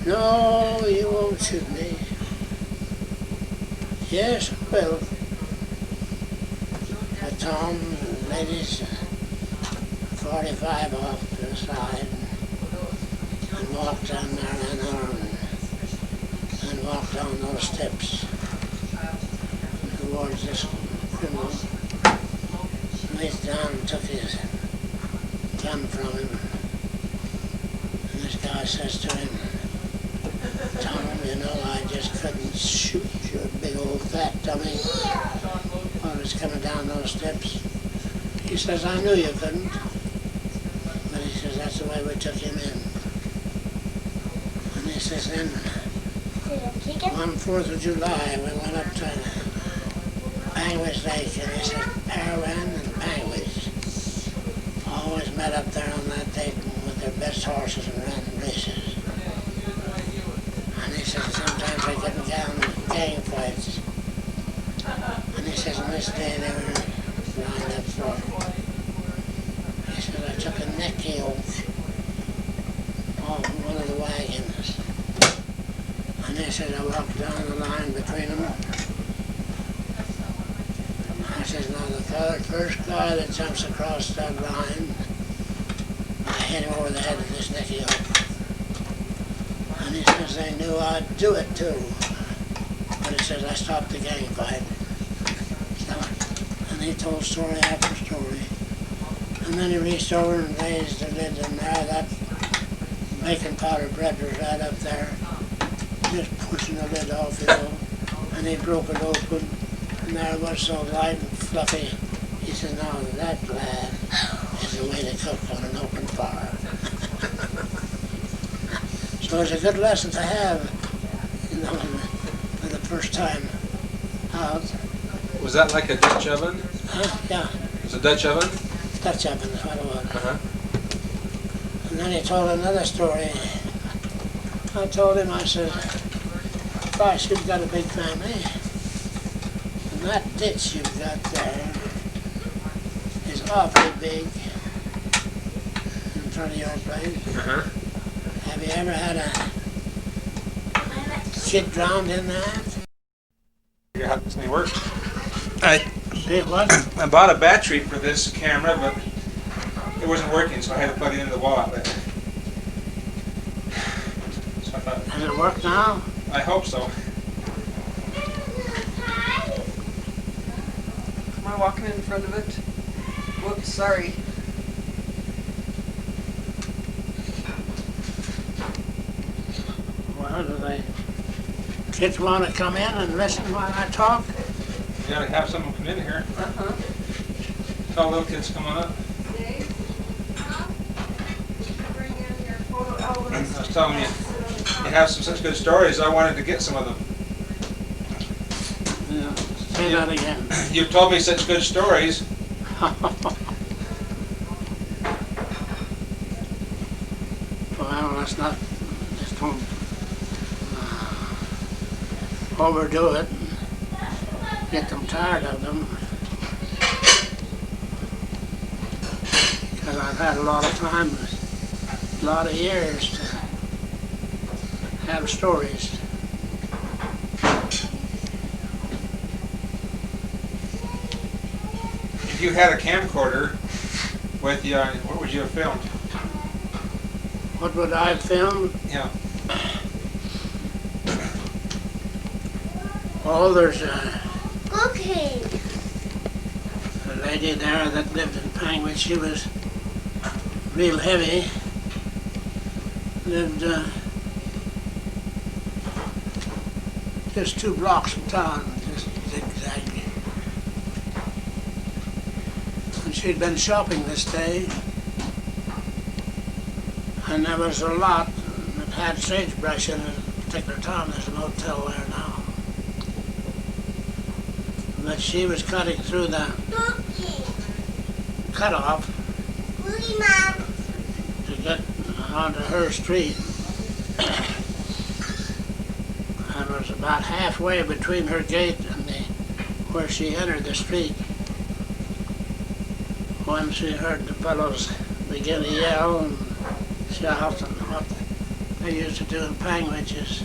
No, you won't shoot me. Yes, I will. But Tom laid his 45 off to the side and walked down there unarmed and walked down those steps towards this criminal. Reached down and took his gun from him. And this guy says to him, Tom, you know, I just couldn't shoot your big old fat dummy while it's coming down those steps. He says, I knew you couldn't. But he says, that's the way we took him in. And he says, then, on 4th of July, we went up to Panguis Lake, and he said, Parawan and Panguis always met up there on that date with their best horses and ran races. And he said, sometimes they get down gang fights. And he says, on this day they were lined up for. He said, I took a neck yoke off one of the wagons. And he said, I walked down the line between them. I says, now the first guy that jumps across that line, I hit him over the head with this neck yoke. And he says, they knew I'd do it too. But he says, I stopped the gang fight. And he told story after story. And then he reached over and raised the lid in there. That bacon powder bread was right up there, just pushing the lid off, you know. And he broke it open, and there it was so light and fluffy. He said, now that, lad, is the way to cook on an open fire. So it's a good lesson to have, you know, for the first time out. Was that like a Dutch oven? Yeah. It was a Dutch oven? Dutch oven is what it was. Uh-huh. And then he told another story. I told him, I said, gosh, you've got a big family. And that ditch you've got there is awfully big in front of your place. Uh-huh. Have you ever had a kid drowned in that? How this thing works. I It wasn't. bought a battery for this camera, but it wasn't working, so I had to plug it into the wall outlet. So I thought, Does it work now? I hope so. Am I walking in front of it? Whoops, sorry. Well, do they kids want to come in and listen while I talk? You gotta have someone come in here. Uh-huh. Tell little kids come on up. I was telling you, you have some such good stories, I wanted to get some of them. Yeah. Say that again. You've told me such good stories. Well, let's not, just don't overdo it and get them tired of them. Because I've had a lot of time, a lot of years to have stories. If you had a camcorder with you, what would you have filmed? What would I film? Yeah. Oh, there's a Cooking. lady there that lived in Penguin. She was real heavy. Lived just 2 blocks from town, just zigzag. And she'd been shopping this day, and there was a lot that had sagebrush in it at a particular time. There's a motel there now. But she was cutting through the cutoff Cookie, Mom. to get onto her street. And it was about halfway between her gate and where she entered the street when she heard the fellows begin to yell and shout, and what they used to do in Penguin is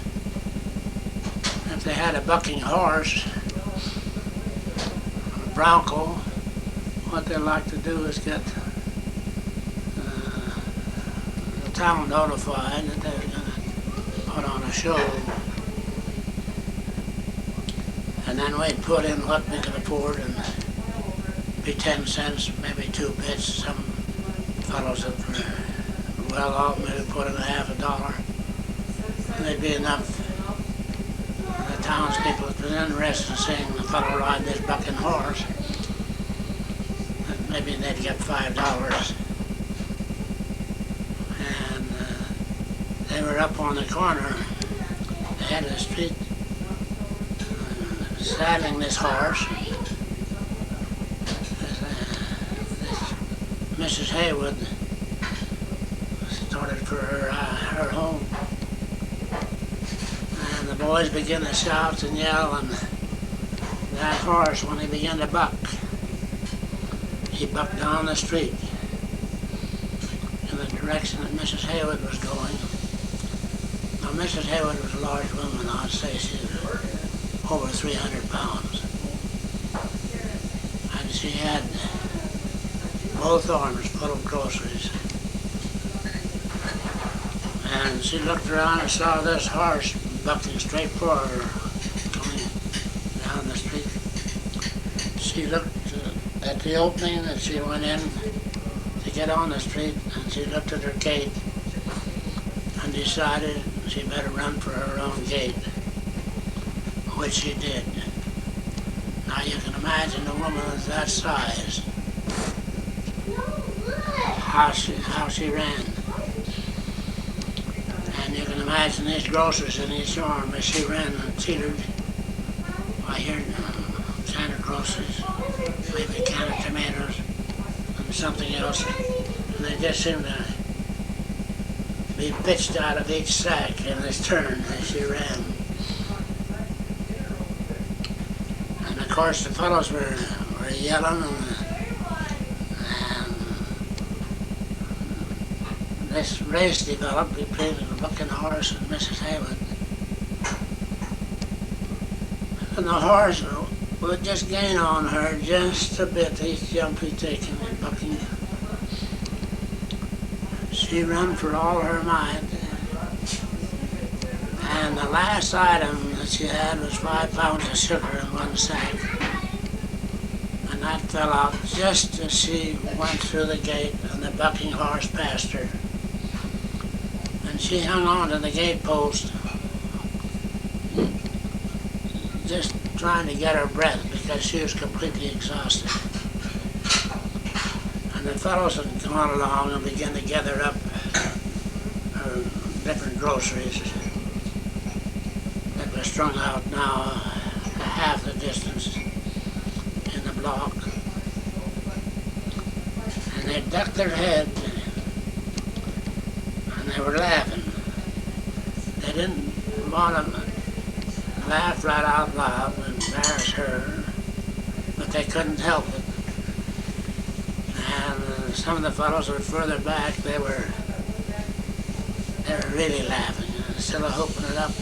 if they had a bucking horse, a bronco, what they like to do is get the town notified that they were going to put on a show. And then we'd put in what we could afford, and be 10 cents, maybe 2 bits. Some fellows that were well off maybe put in $50. And there'd be enough the townspeople that was interested in seeing the fellow ride this bucking horse. And maybe they'd get $5. And they were up on the corner, the head of the street, saddling this horse. Mrs. Haywood started for her home. And the boys began to shout and yell, and that horse, when he began to buck, he bucked down the street in the direction that Mrs. Haywood was going. Now, Mrs. Haywood was a large woman. I'd say she was over 300 pounds. And she had both arms full of groceries. And she looked around and saw this horse bucking straight for her, going down the street. She looked at the opening that she went in to get on the street, and she looked at her gate and decided she better run for her own gate, which she did. Now you can imagine a woman of that size, how she ran. And you can imagine these groceries in each arm as she ran and teetered. I hear a can of groceries, maybe a can of tomatoes, and something else. And they just seemed to be pitched out of each sack in this turn as she ran. And of course the fellows were yelling, and this race developed between the bucking horse and Mrs. Haywood. And the horse would just gain on her just a bit each jump he'd taken in bucking. She ran for all her might. And the last item that she had was 5 pounds of sugar in one sack. And that fell out just as she went through the gate and the bucking horse passed her. And she hung on to the gate post, just trying to get her breath because she was completely exhausted. And the fellows had gone along and began to gather up her different groceries that were strung out now half the distance. block, and they ducked their head, and they were laughing. They didn't want to laugh right out loud and embarrass her, but they couldn't help it. And some of the fellows who were further back, they were really laughing instead of hoping it up.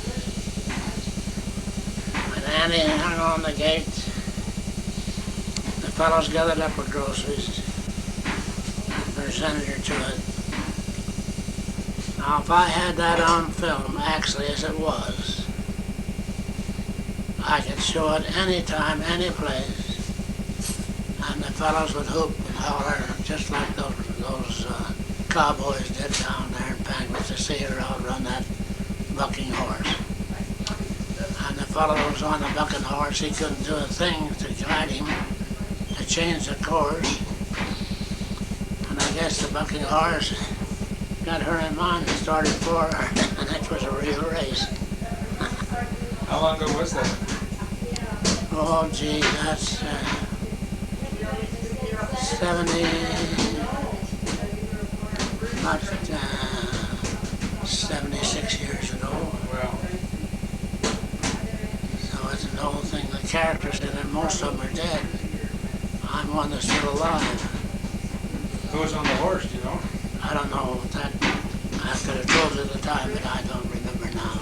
When Annie hung on the gate, the fellows gathered up her groceries and presented her to it. Now, if I had that on film, actually as it was, I could show it any time, any place, and the fellows would hoop and holler just like those cowboys did down there in Penguin to see her outrun that bucking horse. And the fellow who was on the bucking horse, he couldn't do a thing to guide him to change the course. And I guess the bucking horse got her in mind and started for her, and it was a real race. How long ago was that? Oh, gee, that's 76 years ago. Well, So it's an old thing. The characters in it, most of them are dead. I'm one that's still alive. who was on the horse, do you know? I don't know that. I could have told you at the time, but I don't remember now.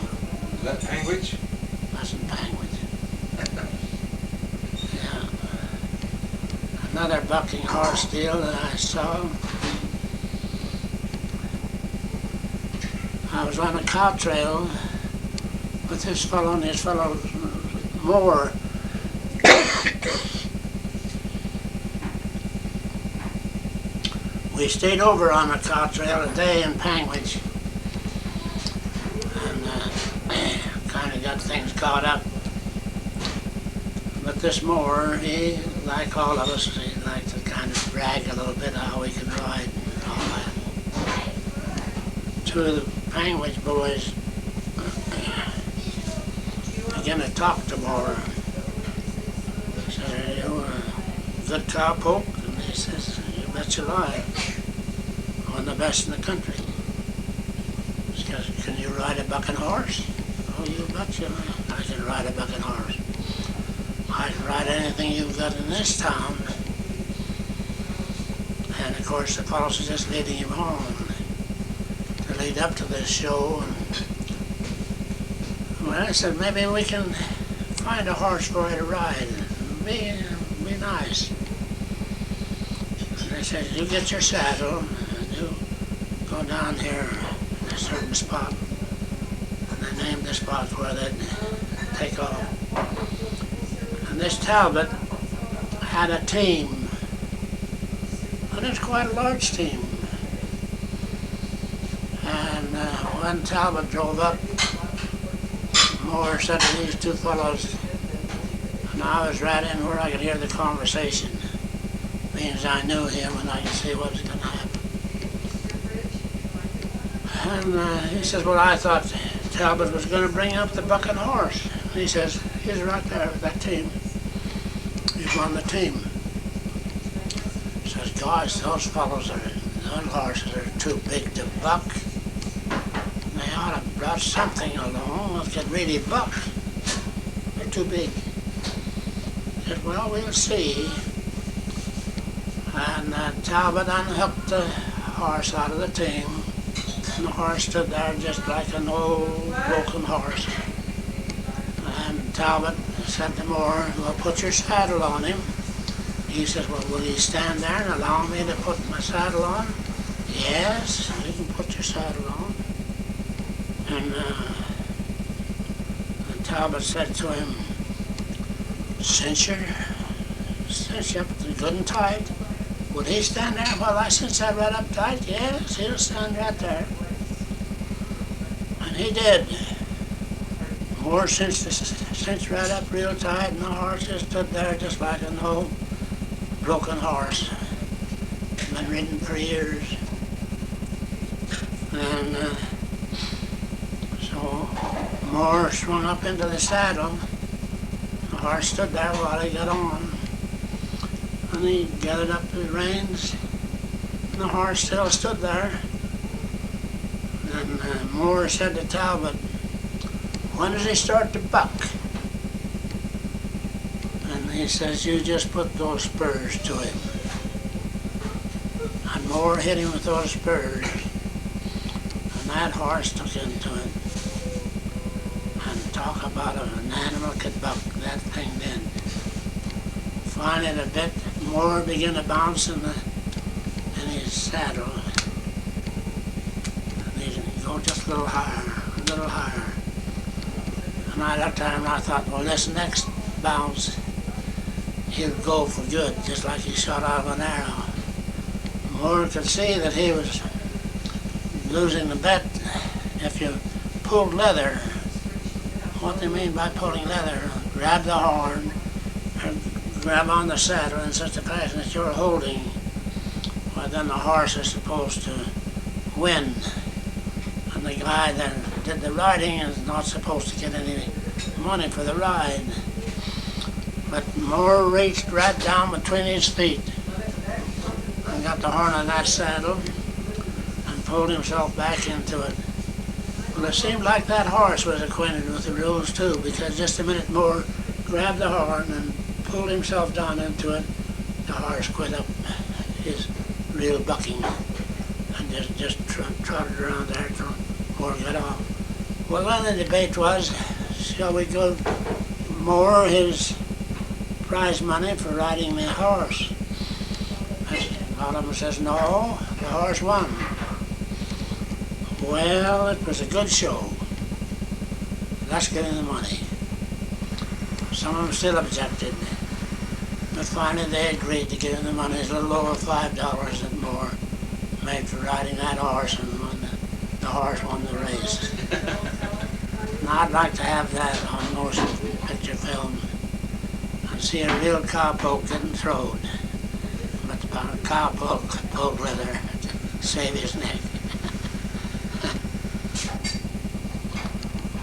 Is that Panguitch? That's in Penguin. Yeah. Another bucking horse deal that I saw. I was on a cow trail with this fellow and his fellow mower. We stayed over on a cow trail a day in Panguitch, and kind of got things caught up. But this mower, he, like all of us, he liked to kind of brag a little bit how he can ride and all that. Two of the Panguitch boys began to talk to mower. Said, "Are you a good cowpoke?" And he says, "You bet your life. One of the best in the country." He says, "Can you ride a bucking horse?" "Oh, you betcha. I can ride a bucking horse. I can ride anything you've got in this town." And of course the fellows are just leading him on to lead up to this show. And well, I said, maybe we can find a horse for you to ride. Be nice. And they said, you get your saddle and you go down here in a certain spot. And they named the spot where they'd take off. And this Talbot had a team. And it's quite a large team. And when Talbot drove up, Moore said to these two fellows, and I was right in where I could hear the conversation. Means I knew him and I could see what was going to happen. And he says, well, I thought Talbot was going to bring up the bucking horse. And he says, he's right there with that team. He's on the team. He says, gosh, those horses are too big to buck. They ought to have brought something along that could really buck. They're too big. He said, well, we'll see. And Talbot unhooked the horse out of the team. And the horse stood there just like an old broken horse. And Talbot said to Moore, well, put your saddle on him. He says, well, will you stand there and allow me to put my saddle on? Yes, you can put your saddle on. And Talbot said to him, cinch you up good and tight. Would he stand there while I cinch that right up tight? Yes, he'll stand right there. And he did. Moore cinched right up real tight, and the horse just stood there just like an old broken horse. Been ridden for years. And so Moore swung up into the saddle. The horse stood there while he got on. And he gathered up the reins, and the horse still stood there. And Moore said to Talbot, "When does he start to buck?" And he says, "You just put those spurs to him." And Moore hit him with those spurs, and that horse took into it. And talk about an animal could buck, that thing did. Finally, a bit more began to bounce in his saddle. And he'd go just a little higher, a little higher. And I looked at him and I thought, well, this next bounce, he'll go for good, just like he shot out of an arrow. Moore could see that he was losing the bet. If you pulled leather, what they mean by pulling leather, grab the horn, or grab on the saddle in such a fashion that you're holding, well, then the horse is supposed to win. And the guy that did the riding is not supposed to get any money for the ride. But Moore reached right down between his feet and got the horn of that saddle and pulled himself back into it. Well, it seemed like that horse was acquainted with the rules too, because just a minute Moore grabbed the horn and pulled himself down into it. The horse quit up his real bucking and just trotted around there till Moore got off. Well, then the debate was, shall we give Moore his prize money for riding the horse? A lot of them says, no, the horse won. Well, it was a good show. Let's get him the money. Some of them still objected, but finally they agreed to give him the money. It's a little over $5 that Moore made for riding that horse, and the horse won the race. Now I'd like to have that on motion picture film and see a real cowpoke getting thrown, but the cowpoke pulled leather to save his neck.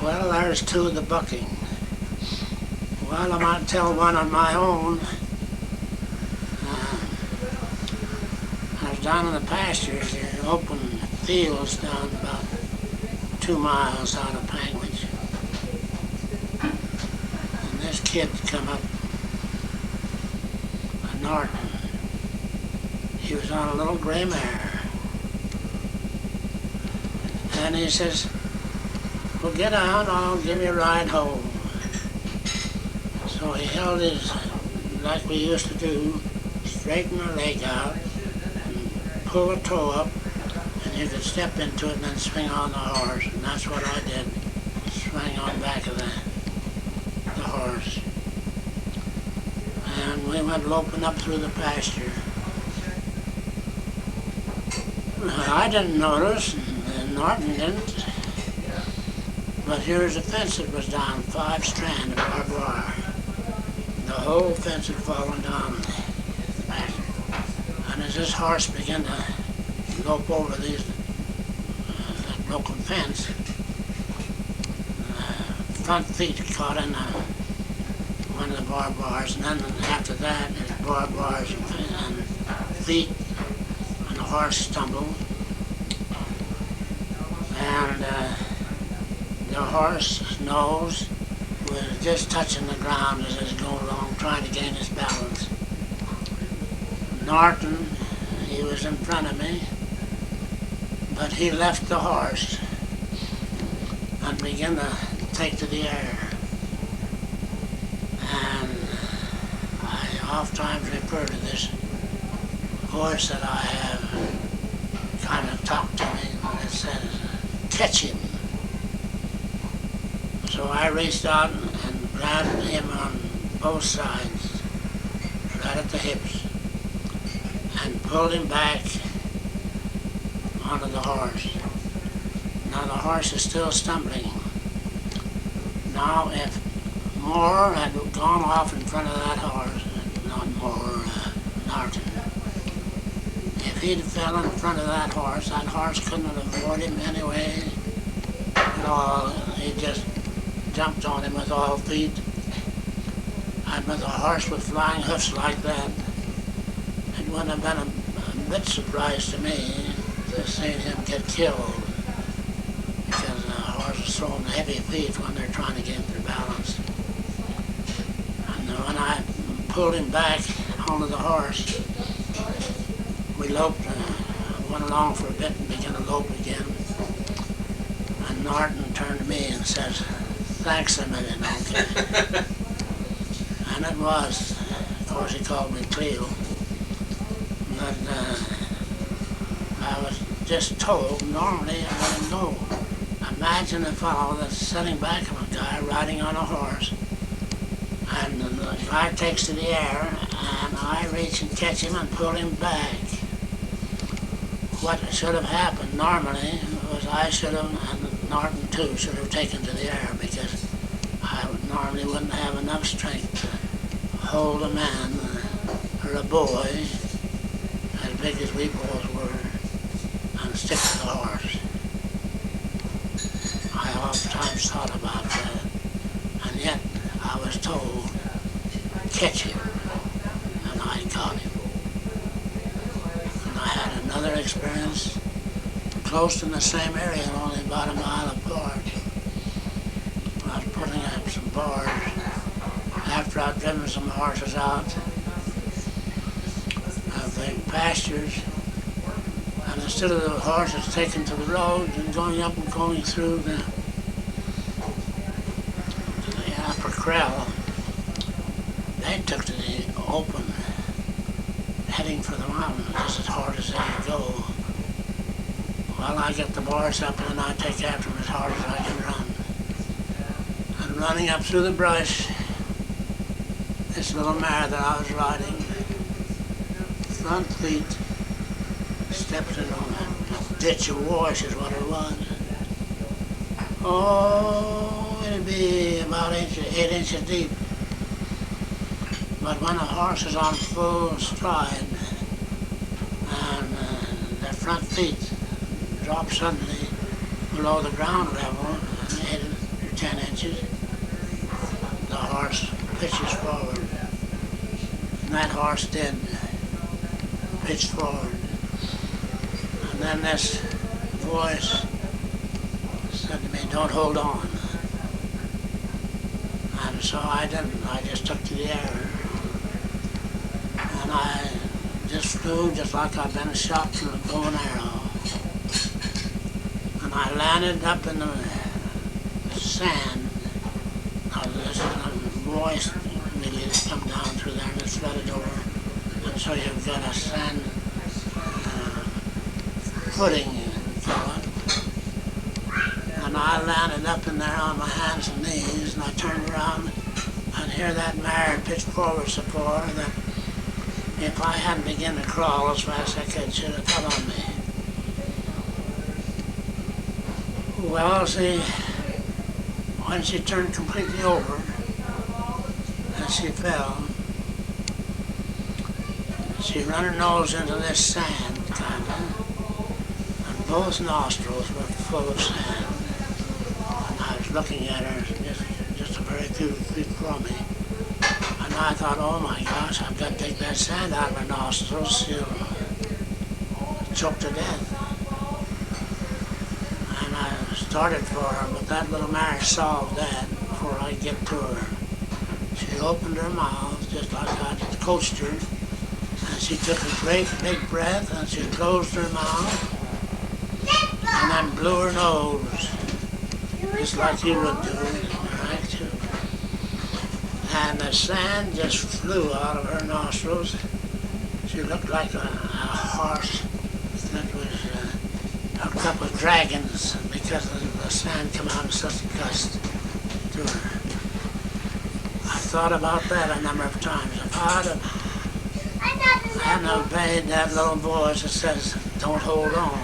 Well, there's two of the bucking. Well, I might tell one on my own. I was down in the pastures, the open fields down about 2 miles out of Panguitch. And this kid come up, a Norton. He was on a little gray mare. And he says, well, get on, I'll give you a ride home. So he held his, like we used to do, straighten the leg out, and pull a toe up, and you could step into it and then swing on the horse. And that's what I did, swing on back of the horse. And we went loping up through the pasture. I didn't notice, and Norton didn't. But here's a fence that was down, 5 strands of barbed wire. The whole fence had fallen down. And as this horse began to lope over that broken fence, front feet caught in one of the barbed wires, and then after that, there's barbed wires and feet, and the horse stumbled. And the horse's nose was just touching the ground as it was going along, trying to gain his balance. Norton, he was in front of me, but he left the horse and began to take to the air. And I oft times refer to this voice that I have kind of talked to me, and it says, catch him. So I reached out and grabbed him on both sides, right at the hips, and pulled him back onto the horse. Now the horse is still stumbling. Now if Moore had gone off in front of that horse, not Moore, Norton, if he'd fell in front of that horse couldn't have avoided him anyway at all. He just jumped on him with all feet. And with a horse with flying hoofs like that, wouldn't have been a bit surprised to me to see him get killed, because the horse is throwing heavy feet when they're trying to get their balance. And when I pulled him back onto the horse, we loped, went along for a bit and began to lope again. And Norton turned to me and says, "Thanks a million, uncle." And it was, of course he called me Khulil, but I was just told, normally I wouldn't go. Imagine a fellow that's sitting back of a guy riding on a horse, and the guy takes to the air, and I reach and catch him and pull him back. What should have happened normally was I should have, and Norton too, should have taken to the air, because I normally wouldn't have enough strength to hold a man or a boy as big as we boys were and stick to the horse. I oftentimes thought about that, and yet I was told, catch him, and I caught him. And I had another experience close in the same area, only about a mile apart. I was putting up some bars after I'd driven some horses out of the pastures, and instead of the horses taking to the road and going up and going through the upper corral, they took to the open, heading for the mountain just as hard as they could go. Well, I get the bars up and I take after them as hard as I can run. And running up through the brush, this little mare that I was riding, front feet stepped in a ditch of wash is what it was. Oh, it'd be about 8 inches deep. But when a horse is on full stride and their front feet drop suddenly below the ground level, 8 or 10 inches, the horse pitches forward. And that horse did pitch forward. And then this voice said to me, "Don't hold on." And so I didn't. I just took to the air. And I just flew just like I'd been shot through a bow and arrow. And I landed up in the sand. Now there's a voice really that's come down through there and it's flooded over. And so you've got a sand footing, you call it. And I landed up in there on my hands and knees, and I turned around and hear that mare pitch forward so far that if I hadn't begun to crawl as fast as I could, she'd have fell on me. Well, see, when she turned completely over and she fell, she ran her nose into this sand, kind of, and both nostrils were full of sand. And I was looking at her just a very few feet from me. And I thought, oh my gosh, I've got to take that sand out of her nostrils. She'll choke to death. And I started for her, but that little mare solved that before I get to her. She opened her mouth just like I coached her, and she took a great big breath and she closed her mouth and then blew her nose, just like you would do, right? And the sand just flew out of her nostrils. She looked like a horse that was hooked up with dragons because the sand came out in such a gust to her. I thought about that a number of times. If I hadn't obeyed that little voice that says, "Don't hold on,"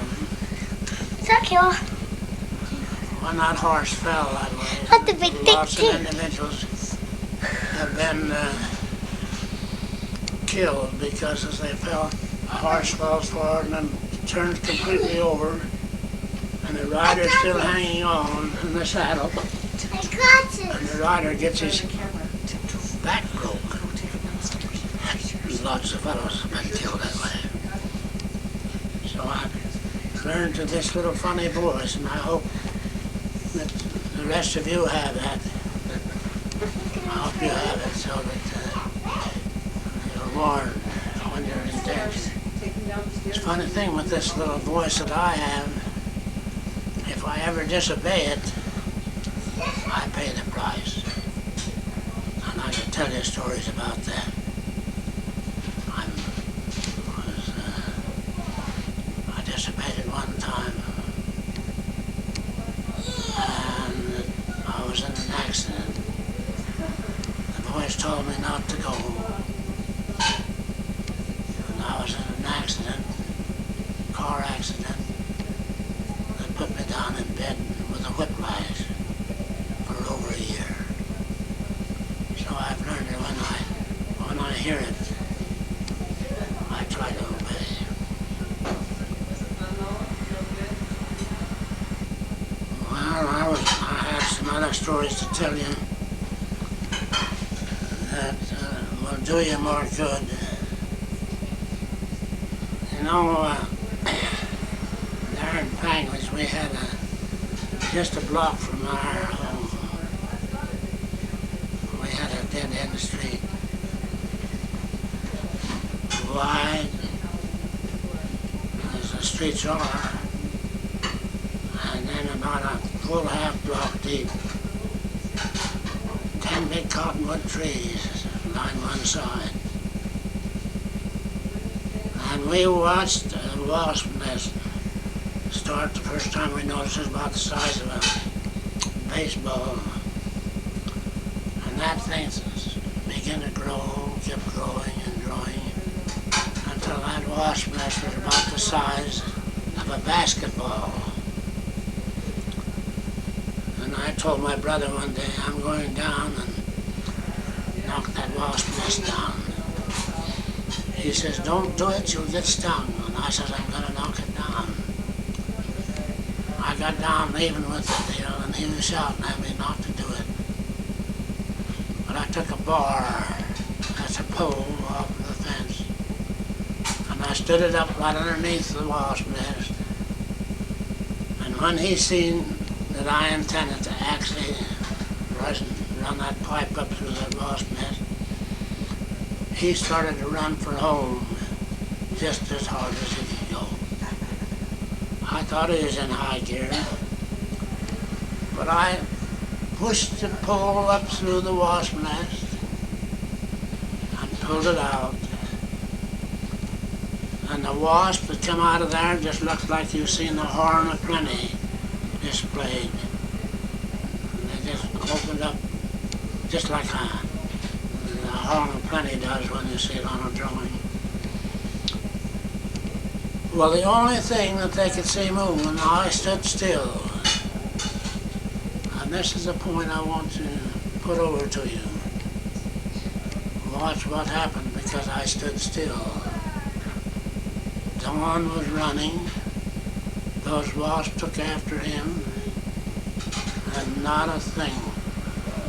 Secure. when that horse fell that way, What the big lots of dick individuals have been killed because as they fell, a horse falls forward and then turns completely over, and the rider's still hanging on in the saddle, I got it. and the rider gets his back broke. lots of fellows have been killed that way. So I learned to this little funny voice, and I hope that the rest of you have that. I hope you have it so that you're warned when you're in danger. It's a funny thing with this little voice that I have. If I ever disobey it, I pay the price. And I can tell you stories about that. I disobeyed it one time, and I was in an accident. The voice told me not to go. And I was in an accident, car accident, that put me down in bed with a whiplash for over a year. So I've learned that when I hear it, I try to obey. Well, I have some other stories to tell you that will do you more good. You know, there in Panguis we had just a block from our home. We had a dead end street, wide as the streets are, and then about a full half block deep. 10 big cottonwood trees line one side. And we watched a wasp nest start. The first time we noticed it was about the size of a baseball. And that thing began to grow, kept growing and growing, until that wasp nest was about the size of a basketball. And I told my brother one day, I'm going down and knock that wasp nest down. He says, don't do it, you'll get stung. And I says, I'm going to knock it down. I got down even with the deal, and he was shouting at me not to do it. But I took a bar, that's a pole off the fence, and I stood it up right underneath the wasp nest. And when he seen that I intended to actually run that pipe up through that wasp nest, he started to run for home just as hard as he could go. I thought he was in high gear, but I pushed the pole up through the wasp nest and pulled it out. And the wasp that come out of there just looked like you've seen the horn of plenty displayed. They just opened up just like a horn of plenty does when you see it on a drawing. Well, the only thing that they could see moving, I stood still. And this is the point I want to put over to you. Watch what happened because I stood still. Dawn was running. Those wasps took after him. And not a thing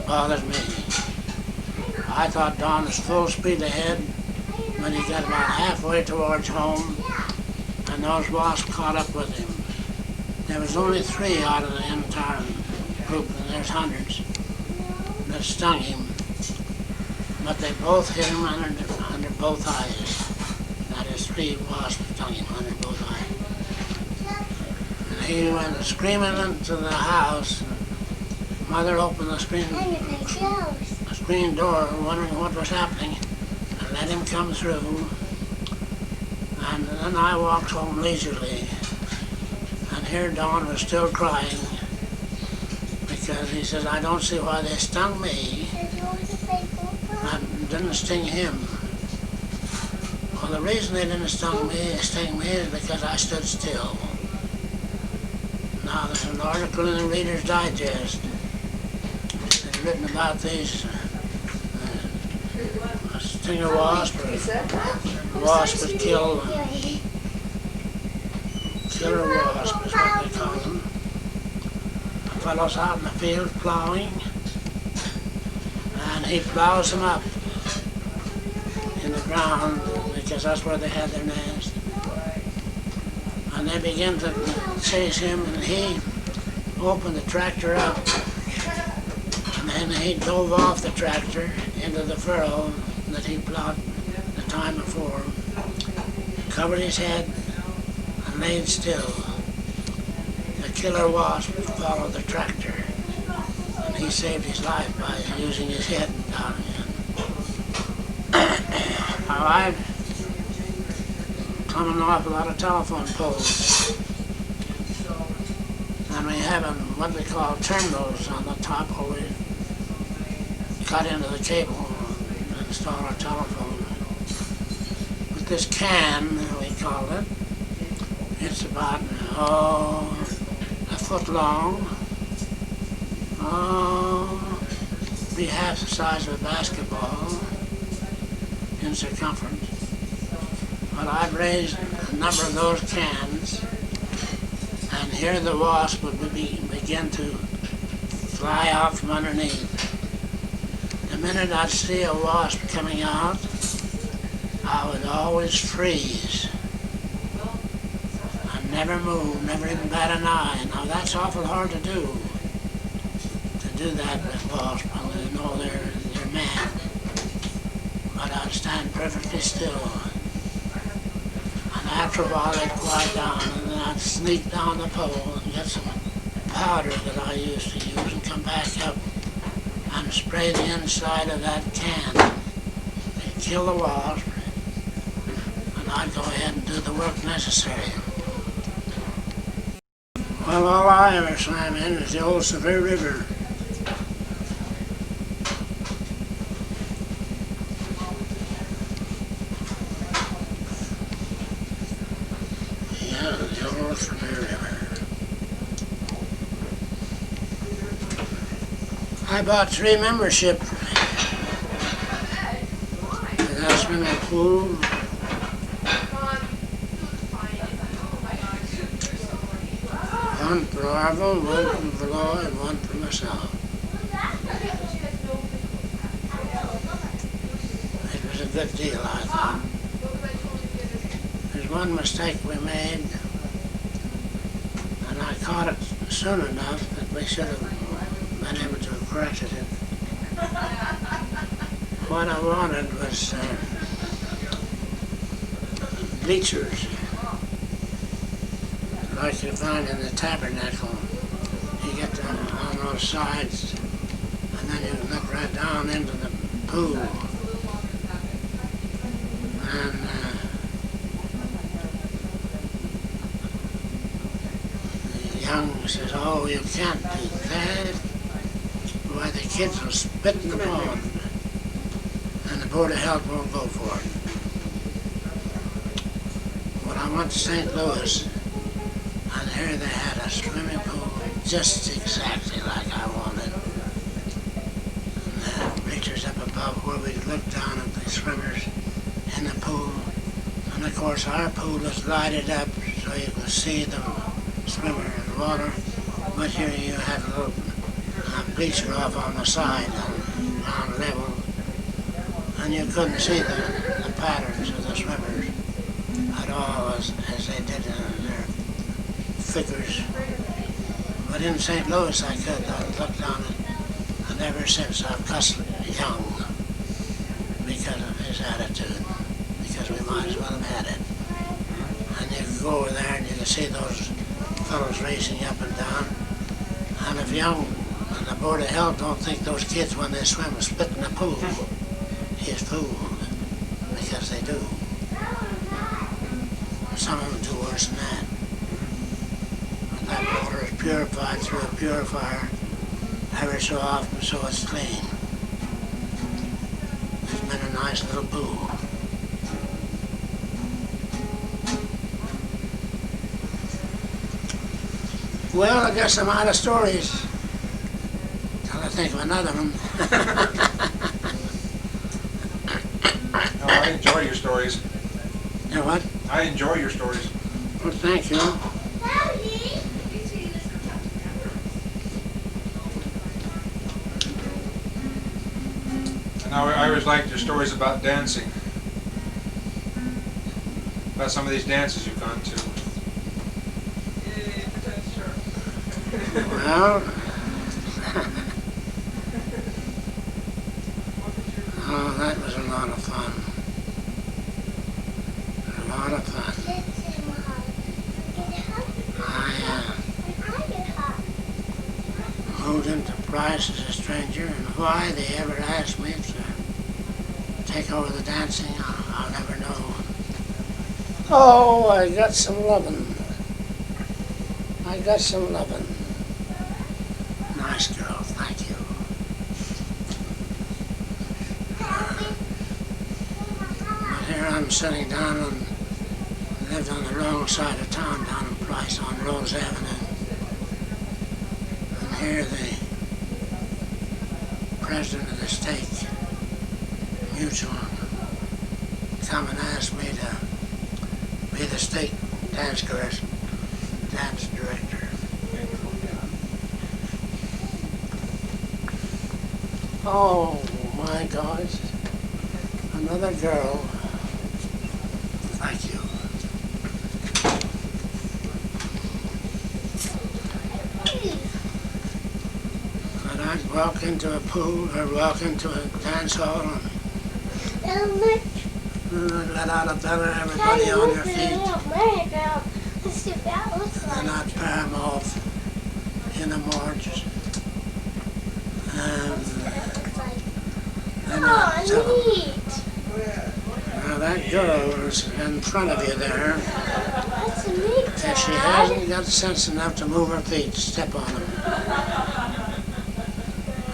bothered me. I thought Don was full speed ahead when he got about halfway towards home, and those wasps caught up with him. There was only 3 out of the entire group, and there's hundreds, that stung him. But they both hit him under both eyes. That is, 3 wasps stung him under both eyes. And he went screaming into the house. Mother opened the screen door, wondering what was happening, and let him come through. And then I walked home leisurely, and here Don was still crying because he says, I don't see why they stung me and didn't sting him. Well, the reason they didn't sting me is because I stood still. Now, there's an article in the Reader's Digest that's written about these stinger wasp, or wasp that kill killer wasp is what they call them. A fellow's out in the field plowing, and he plows them up in in the ground because that's where they had their nest. And they began to chase him, and he opened the tractor up, and then he dove off the tractor into the furrow that he plowed the time before, covered his head, and laid still. The killer wasp followed the tractor, and he saved his life by using his head down in. Now I've come an awful lot of telephone poles, and we have what we call terminals on the top where we cut into the cable and install our telephone. With this can, we call it, it's about a foot long, be half the size of a basketball in circumference. But I've raised a number of those cans, and here the wasp would begin to fly out from underneath. The minute I'd see a wasp coming out, I would always freeze. I'd never move, never even bat an eye. Now that's awful hard to do that with wasps when they know they're mad. But I'd stand perfectly still. And after a while they'd quiet down, and then I'd sneak down the pole and get some powder that I used to use and come back up and spray the inside of that can. They'd kill the wasp, and I'd go ahead and do the work necessary. Well, all I ever swam in is the old Severe River. Yeah, the old Severe River. I bought 3 membership. I got a swimming pool. One for Arville, one from Valois, and one for myself. It was a good deal, I thought. There's one mistake we made, and I caught it soon enough that we should have been able to have corrected it. What I wanted was bleachers, like you find in the tabernacle. You get them on those sides, and then you look right down into the pool. And the young says, "Oh, you can't do that." Why, the kids will spit in the pond, and the Board of Health won't go for it. When I went to St. Louis, and here they had a swimming pool just exactly like I wanted. And they had bleachers up above where we look down at the swimmers in the pool. And of course our pool is lighted up so you can see the swimmer in the water. But here you had a little bleacher off on the side and on level. And you couldn't see the patterns of the swimmers at all as they did in their figures. But in St. Louis I could. I looked down it, and ever since I've cussed Young because of his attitude, because we might as well have had it. And you can go over there and you can see those fellows racing up and down. And if Young and the Board of Health don't think those kids when they swim will spit in the pool, he's fooled, because they do. Some of them do worse than that. But that water is purified through a purifier every so often, so it's clean. It's been a nice little pool. Well, I guess I'm out of stories till I think of another one. No, I enjoy your stories. You know what? I enjoy your stories. Well, thank you. And I always liked your stories about dancing. about some of these dances you've gone to. Yeah, that's sure. Well, oh, that was a lot of fun. A lot of fun. I moved into Price as a stranger, and why they ever asked me to take over the dancing, I'll never know. Oh, I got some lovin'. I got some lovin'. Nice girl, thank you. But here I'm sitting down and lived on the wrong side of town down in Price on Rose Avenue. And here the president of the state mutual come and asked me to be the state dance director. Oh my gosh, another girl. Thank you. But I'd walk into a pool or walk into a dance hall and let out a beller, everybody on their feet. And I'd pair them off in the march. And then I'd tell them, now that girl is in front of you there. If she hasn't got sense enough to move her feet, step on them.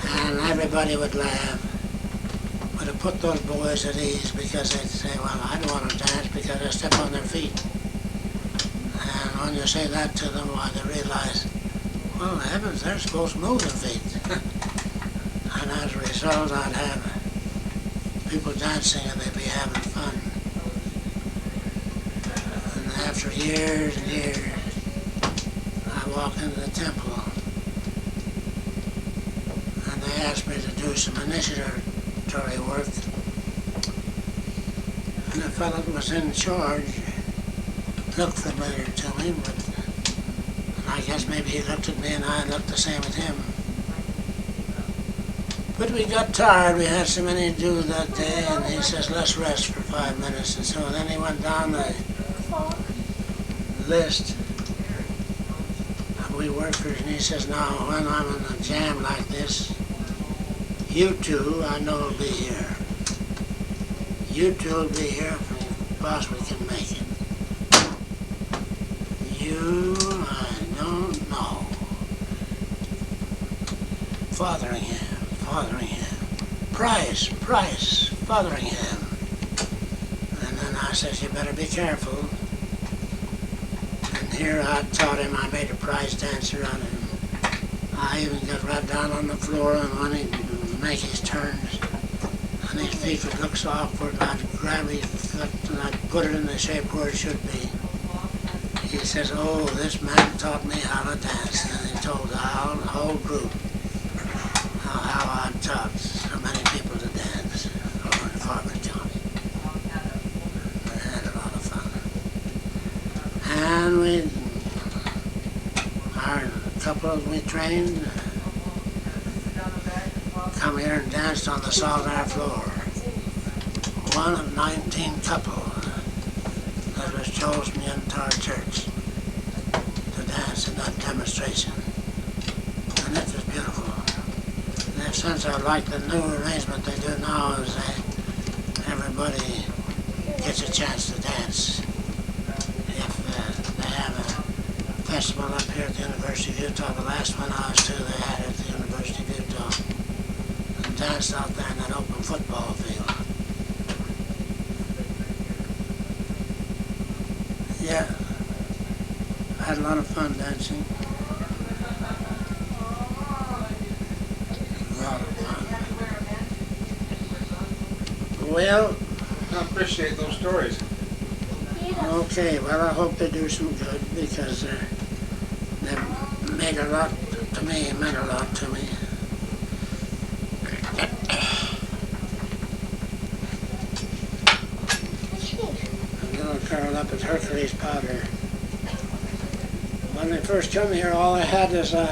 And everybody would laugh. But it put those boys at ease because they'd say, well, I don't want to dance because I step on their feet. And when you say that to them, why, they realize, well, heavens, they're supposed to move their feet. And as a result, I'd have people dancing and they'd be having fun. And after years and years, I walked into the temple and they asked me to do some initiatory work. And the fellow that was in charge looked familiar to me, but I guess maybe he looked at me and I looked the same at him. But we got tired, we had so many to do that day, and he says, let's rest for 5 minutes. And so then he went down the list of we workers, and he says, now, when I'm in a jam like this, you two, I know will be here. You two will be here if we possibly can make it. You, I don't know. Fotheringham. Price, Fotheringham. And then I says, you better be careful. And here I taught him, I made a prize dancer on him. I even got right down on the floor, and when he'd make his turns, and his feet would look so awkward, I'd grab his foot and I'd put it in the shape where it should be. He says, oh, this man taught me how to dance. And he told the whole group how I taught so many people to dance over in Farmers County. We had a lot of fun. And a couple of we trained, come here and danced on the solid floor. One of 19 couples that was chosen into our church to dance in that demonstration. And it was beautiful. And since I like the new arrangement they do now is that everybody gets a chance to dance. If they have a festival up here at the University of Utah, the last one I was to, they had it at the University of Utah, and danced out there in that open football field. Yeah, I had a lot of fun dancing. A lot of fun. Well, I appreciate those stories. okay, well I hope they do some good because they made a lot to me, meant a lot to me. A little girl up at Hercules Powder. When they first come here, all I had was a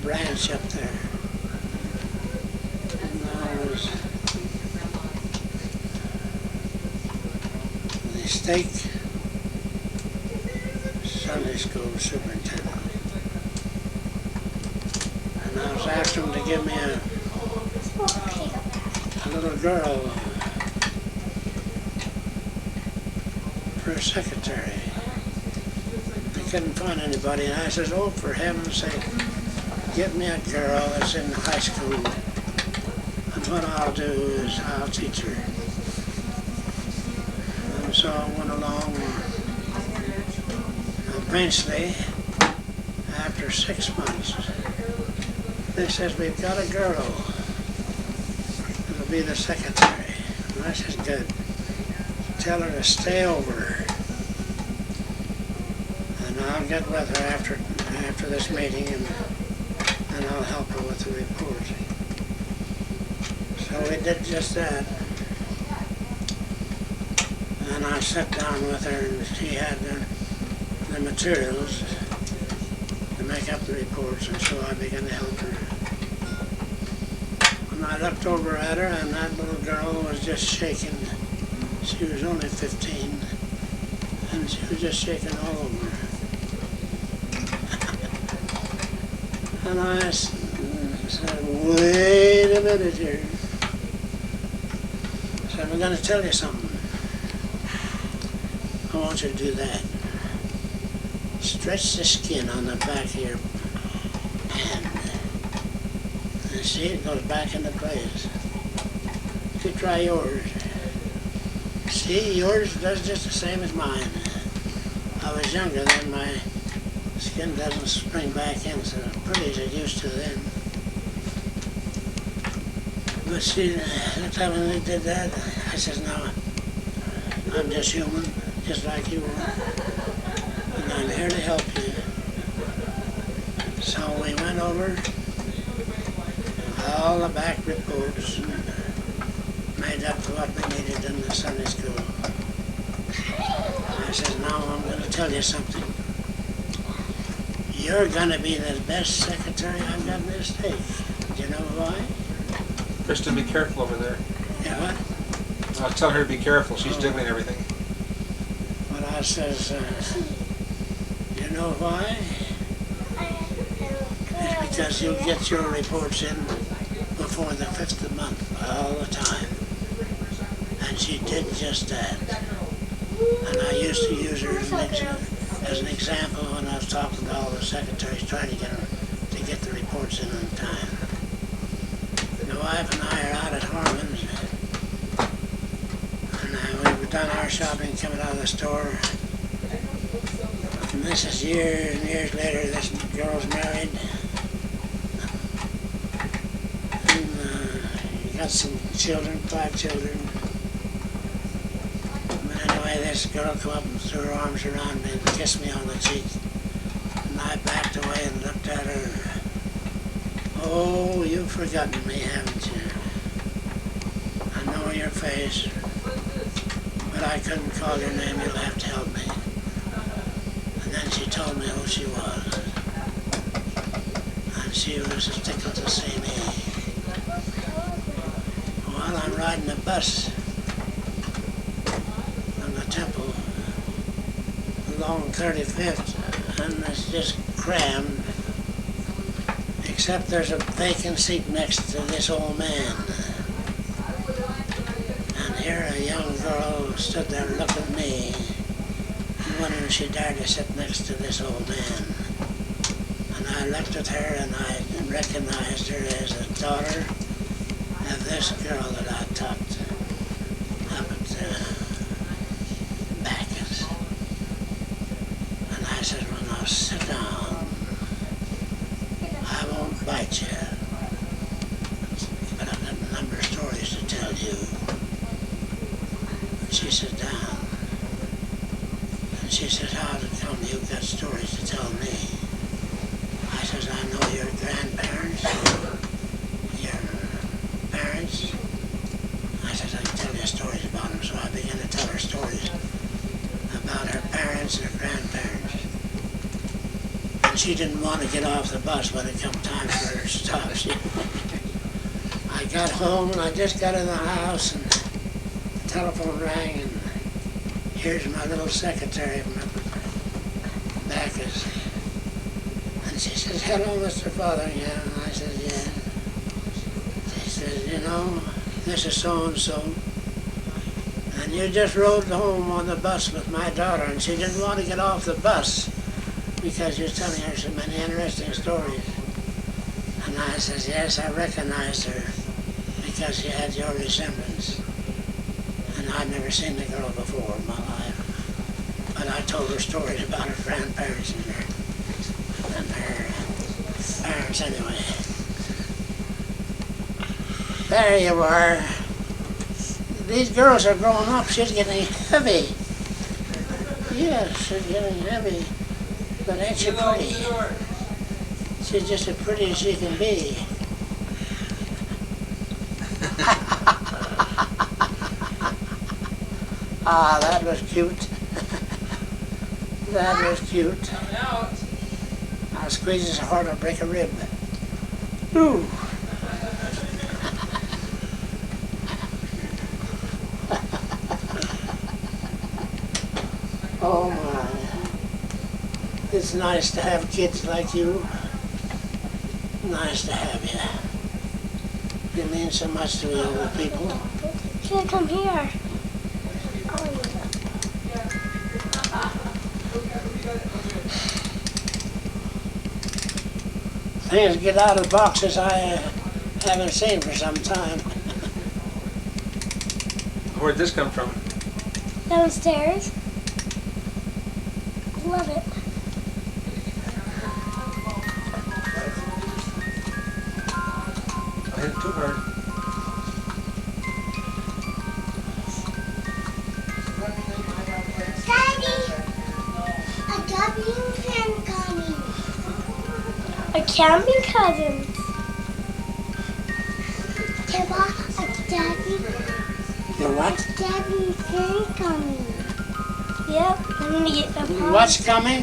branch up there. And I was the stake Sunday school superintendent. And I was asking him to give me a little girl for a secretary. They couldn't find anybody, and I said, oh, for heaven's sake, get me a girl that's in high school, and what I'll do is I'll teach her. And so I went along, and eventually, after 6 months, they said, we've got a girl that'll be the secretary. And I said, good. Tell her to stay over, and I'll get with her after this meeting, and I'll help her with the report. So we did just that, and I sat down with her, and she had the materials to make up the reports, and so I began to help her. When I looked over at her, and that little girl was just shaking. She was only 15, and she was just shaking all over. And I said, wait a minute here. I said, I'm going to tell you something. I want you to do that. Stretch the skin on the back of your hand. And see, it goes back into place. You try yours. See, yours does just the same as mine. I was younger then, my skin doesn't spring back in so pretty as it used to then. But see, the time when they did that, I said, no, I'm just human, just like you are, and I'm here to help you. So we went over all the back reports, made up to what we needed in the Sunday school. I said, now I'm going to tell you something. You're going to be the best secretary I've got in this state. Do you know why? Kristen, be careful over there. Yeah, what? I'll tell her to be careful. She's diggling everything. But I says, you know why? It's because you'll get your reports in before the 5th of the month all the time. And she did just that. And I used to use her as an example when I was talking to all the secretaries trying to get them to get the reports in on time. My wife and I are out at Harmon's, and we've done our shopping coming out of the store. And this is years and years later. This girl's married, and got some children, 5 children. Anyway, this girl come up and threw her arms around me and kissed me on the cheek. And I backed away and looked at her. Oh, you've forgotten me, haven't you? I know your face, but I couldn't call your name. You'll have to help me. And then she told me who she was. And she was tickled to see me. Well, I'm riding a bus Temple along 35th, and it's just crammed, except there's a vacant seat next to this old man. And here a young girl stood there looking at me, and wondering if she dared to sit next to this old man. And I looked at her and I recognized her as the daughter of this girl that I taught up at I said, well, now sit down. I won't bite you. But I've got a number of stories to tell you. And she sat down. And she said, how did it come you've got stories to tell me? I said, I know your grandparents, your parents. I said, I can tell you of stories about them, so I began to tell her stories about her parents and her grandparents. And she didn't want to get off the bus when it come time for her to stop. I got home and I just got in the house and the telephone rang and here's my little secretary from back. And she says, "Hello, Mr. Fotheringham." And I said, "Yeah." She says, "You know, this is so-and-so. And you just rode home on the bus with my daughter, and she didn't want to get off the bus because you're telling her so many interesting stories." And I says, "Yes, I recognized her because she had your resemblance. And I'd never seen the girl before in my life. But I told her stories about her grandparents and her parents anyway." There you are. These girls are growing up. She's getting heavy. Yes, she's getting heavy. But ain't she pretty? She's just as pretty as she can be. Ah, that was cute. That was cute. Coming out. I'll squeeze this hard, I'll break a rib. Ooh. Oh my. It's nice to have kids like you. Nice to have you. You mean so much to the old people. Should come here. Things get out of boxes I haven't seen for some time. Where'd this come from? Downstairs. Love it. I hit it too hard. Daddy, a W fan coming. A camping cousins. Papa, a daddy. You what? Daddy fan coming. Yep, I'm gonna get the pond. What's coming?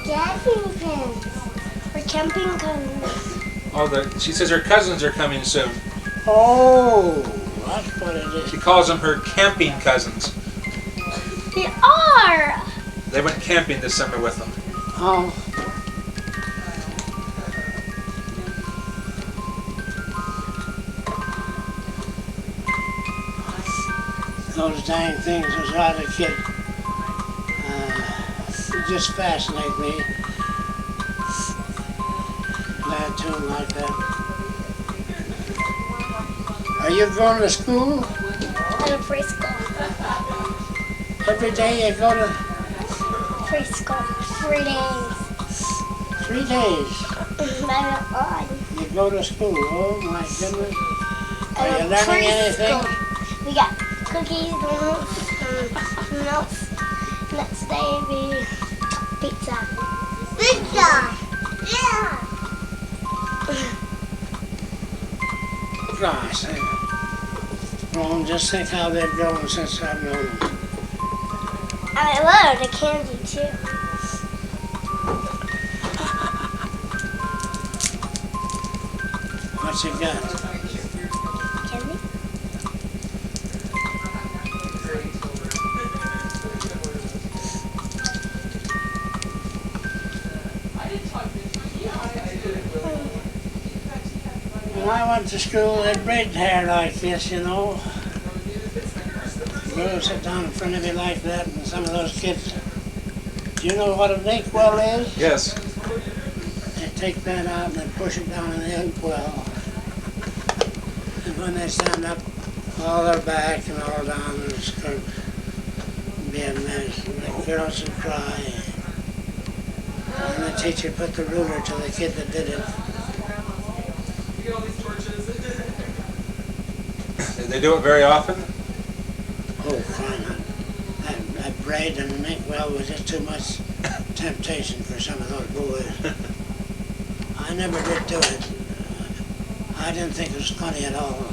Daddy fans. Or camping cousins. Oh, she says her cousins are coming soon. Oh, that's what it is. She calls them her camping cousins. They are. They went camping this summer with them. Oh. Those dang things as I was a kid just fascinate me. Glad tune like that. Are you going to school? At a preschool. Every day you go to Preschool. 3 days. 3 days. On. You go to school. Oh my goodness. Are At you a learning anything? preschool. We got cookies, donuts, nuts. Next day we pizza. Pizza! Yeah! Gosh, well, just think how they've grown since I've known them. I love the candy too. What you got? Candy? When I went to school, they braided hair like this, you know. Girls sit down in front of you like that, and some of those kids, do you know what an inkwell is? Yes. They take that out and they push it down in the inkwell. And when they stand up, all their back and all down in the skirt would be a mess. And the girls would cry. And the teacher put the ruler to the kid that did it. You get all these torches. Did they do it very often? Oh, fine. That braid and an inkwell was just too much temptation for some of those boys. I never did do it. I didn't think it was funny at all.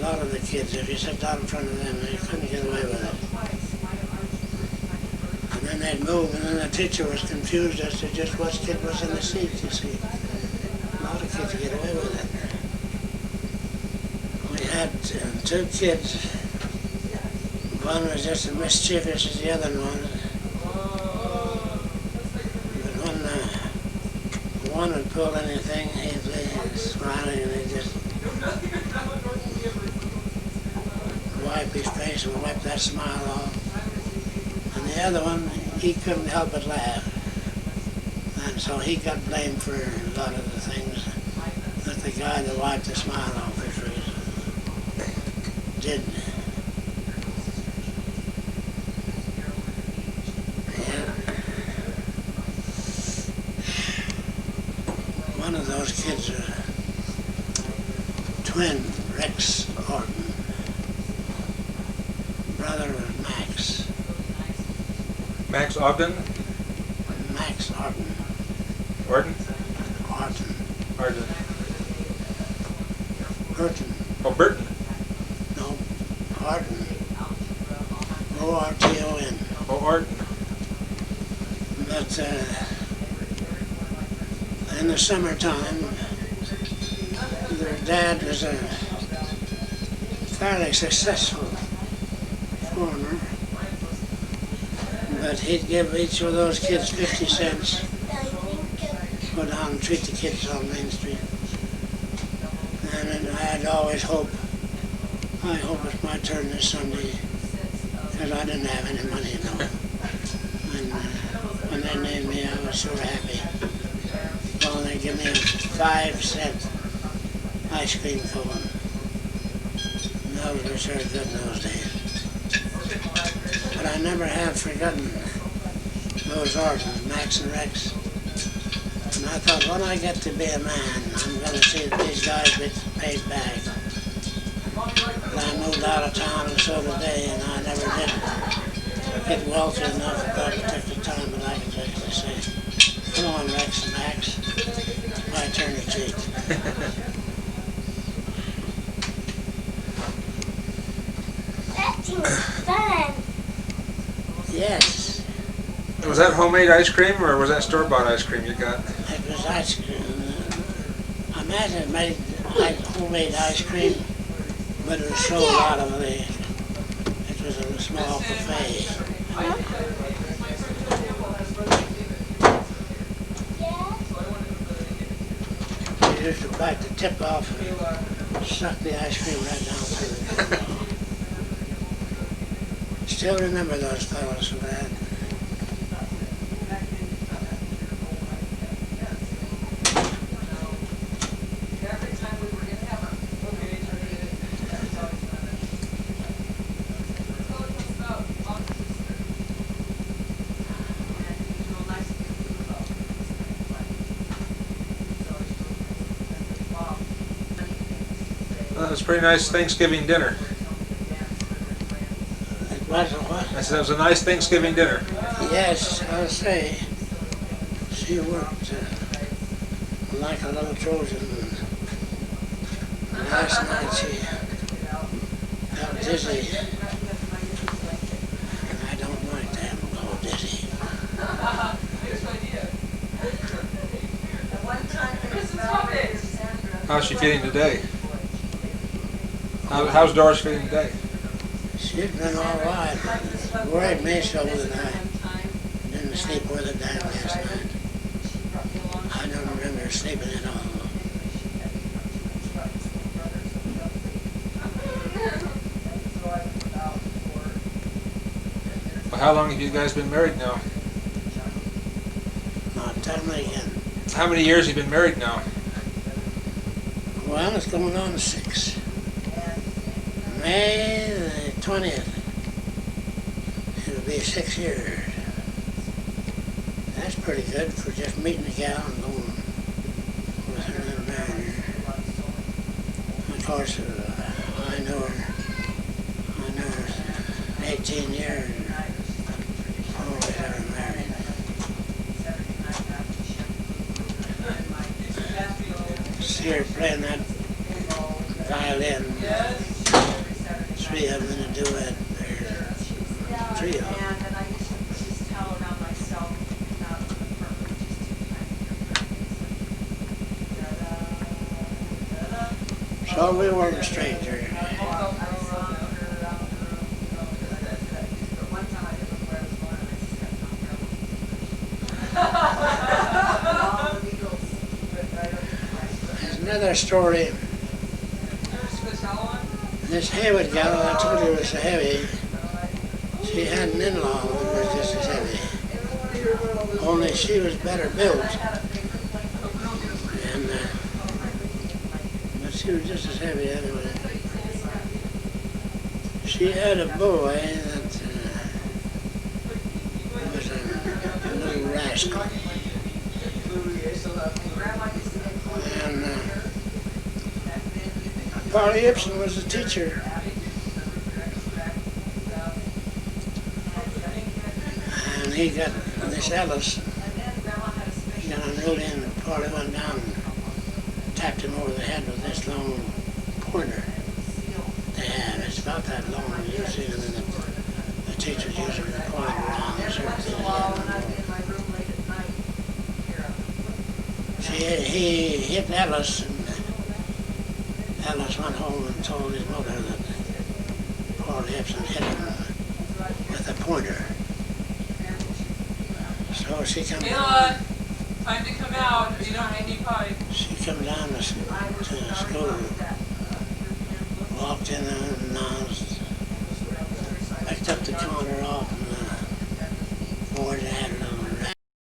lot of the kids, if you sit down in front of them, they couldn't get away with it. And then they'd move, and then the teacher was confused as to just what kid was in the seat, you see. A lot of kids get away with it. We had two kids. One was just as mischievous as the other one. But when one would pull anything, he'd be smiling and he'd just wipe his face and wipe that smile off. And the other one, he couldn't help but laugh. And so he got blamed for a lot of the things that the guy that wiped the smile off his face did. One of those kids was twin Rex Orton. Brother was Max. Max Ogden? Max Orton. Orton? Orton. Arden. Burton. Oh, Burton. No, Orton. O-R-T-O-N. Oh, Orton. But in the summertime, their dad was a fairly successful farmer, but he'd give each of those kids 50 cents to go down and treat the kids on Main Street. And I'd always hope it's my turn this Sunday, because I didn't have any money, no. And when they named me, I was so happy. Well, they give me a 5-cent ice cream cone. And those were sure good in those days. But I never have forgotten those Ortons, Max and Rex. And I thought, when I get to be a man, I'm going to see that these guys get paid back. But I moved out of town and so did they, and I never did get wealthy enough at that particular time that I could actually say, come on, Rex and Max, it's my turn to treat. That seems fun. Yes, Was that homemade ice cream or was that store-bought ice cream you got? it was ice cream. I imagine it made like homemade ice cream, but it was sold out of it was a small buffet. You used to bite the tip off and suck the ice cream right down through it. Still remember those fellows from that. That was a pretty nice Thanksgiving dinner. It was a what? I said it was a nice Thanksgiving dinner. Yes, I'll say. She worked like a little Trojan. Last night she got dizzy. And I don't like to have them go dizzy. How's she feeling today? How's Doris feeling today? She's been all right. Worried me so that I didn't sleep with her down last night. I don't remember sleeping at all. Well, how long have you guys been married now? Now tell me again. How many years have you been married now? Well, it's going on 6. May the 20th. It'll be 6 years. That's pretty good for just meeting a gal and going with her and marrying her. Of course, I know her 18 years. Always had her married. See her playing that violin. three of them in a duet or trio. And then I used to tell around myself about the purpose, just to kind of So we weren't a stranger. There's another story. This Haywood gal I told you was so heavy, she had an in-law that was just as heavy. Only she was better built. And, but she was just as heavy anyway. She had a boy that was a little rascal. And Paul Ibsen was a teacher. And he got this Ellis. He got unrolled in and Paulie went down and tapped him over the head with this long pointer they had. It's about that long. You've seen them in the teachers using the pointing around and certain things. He hit Ellis, and Ellis went home and told his mother that Paul Ibsen hit him with a pointer. So she come Kayla, time to come out. You don't need any pipe. She come down to school, walked in and announced, picked up the corner off.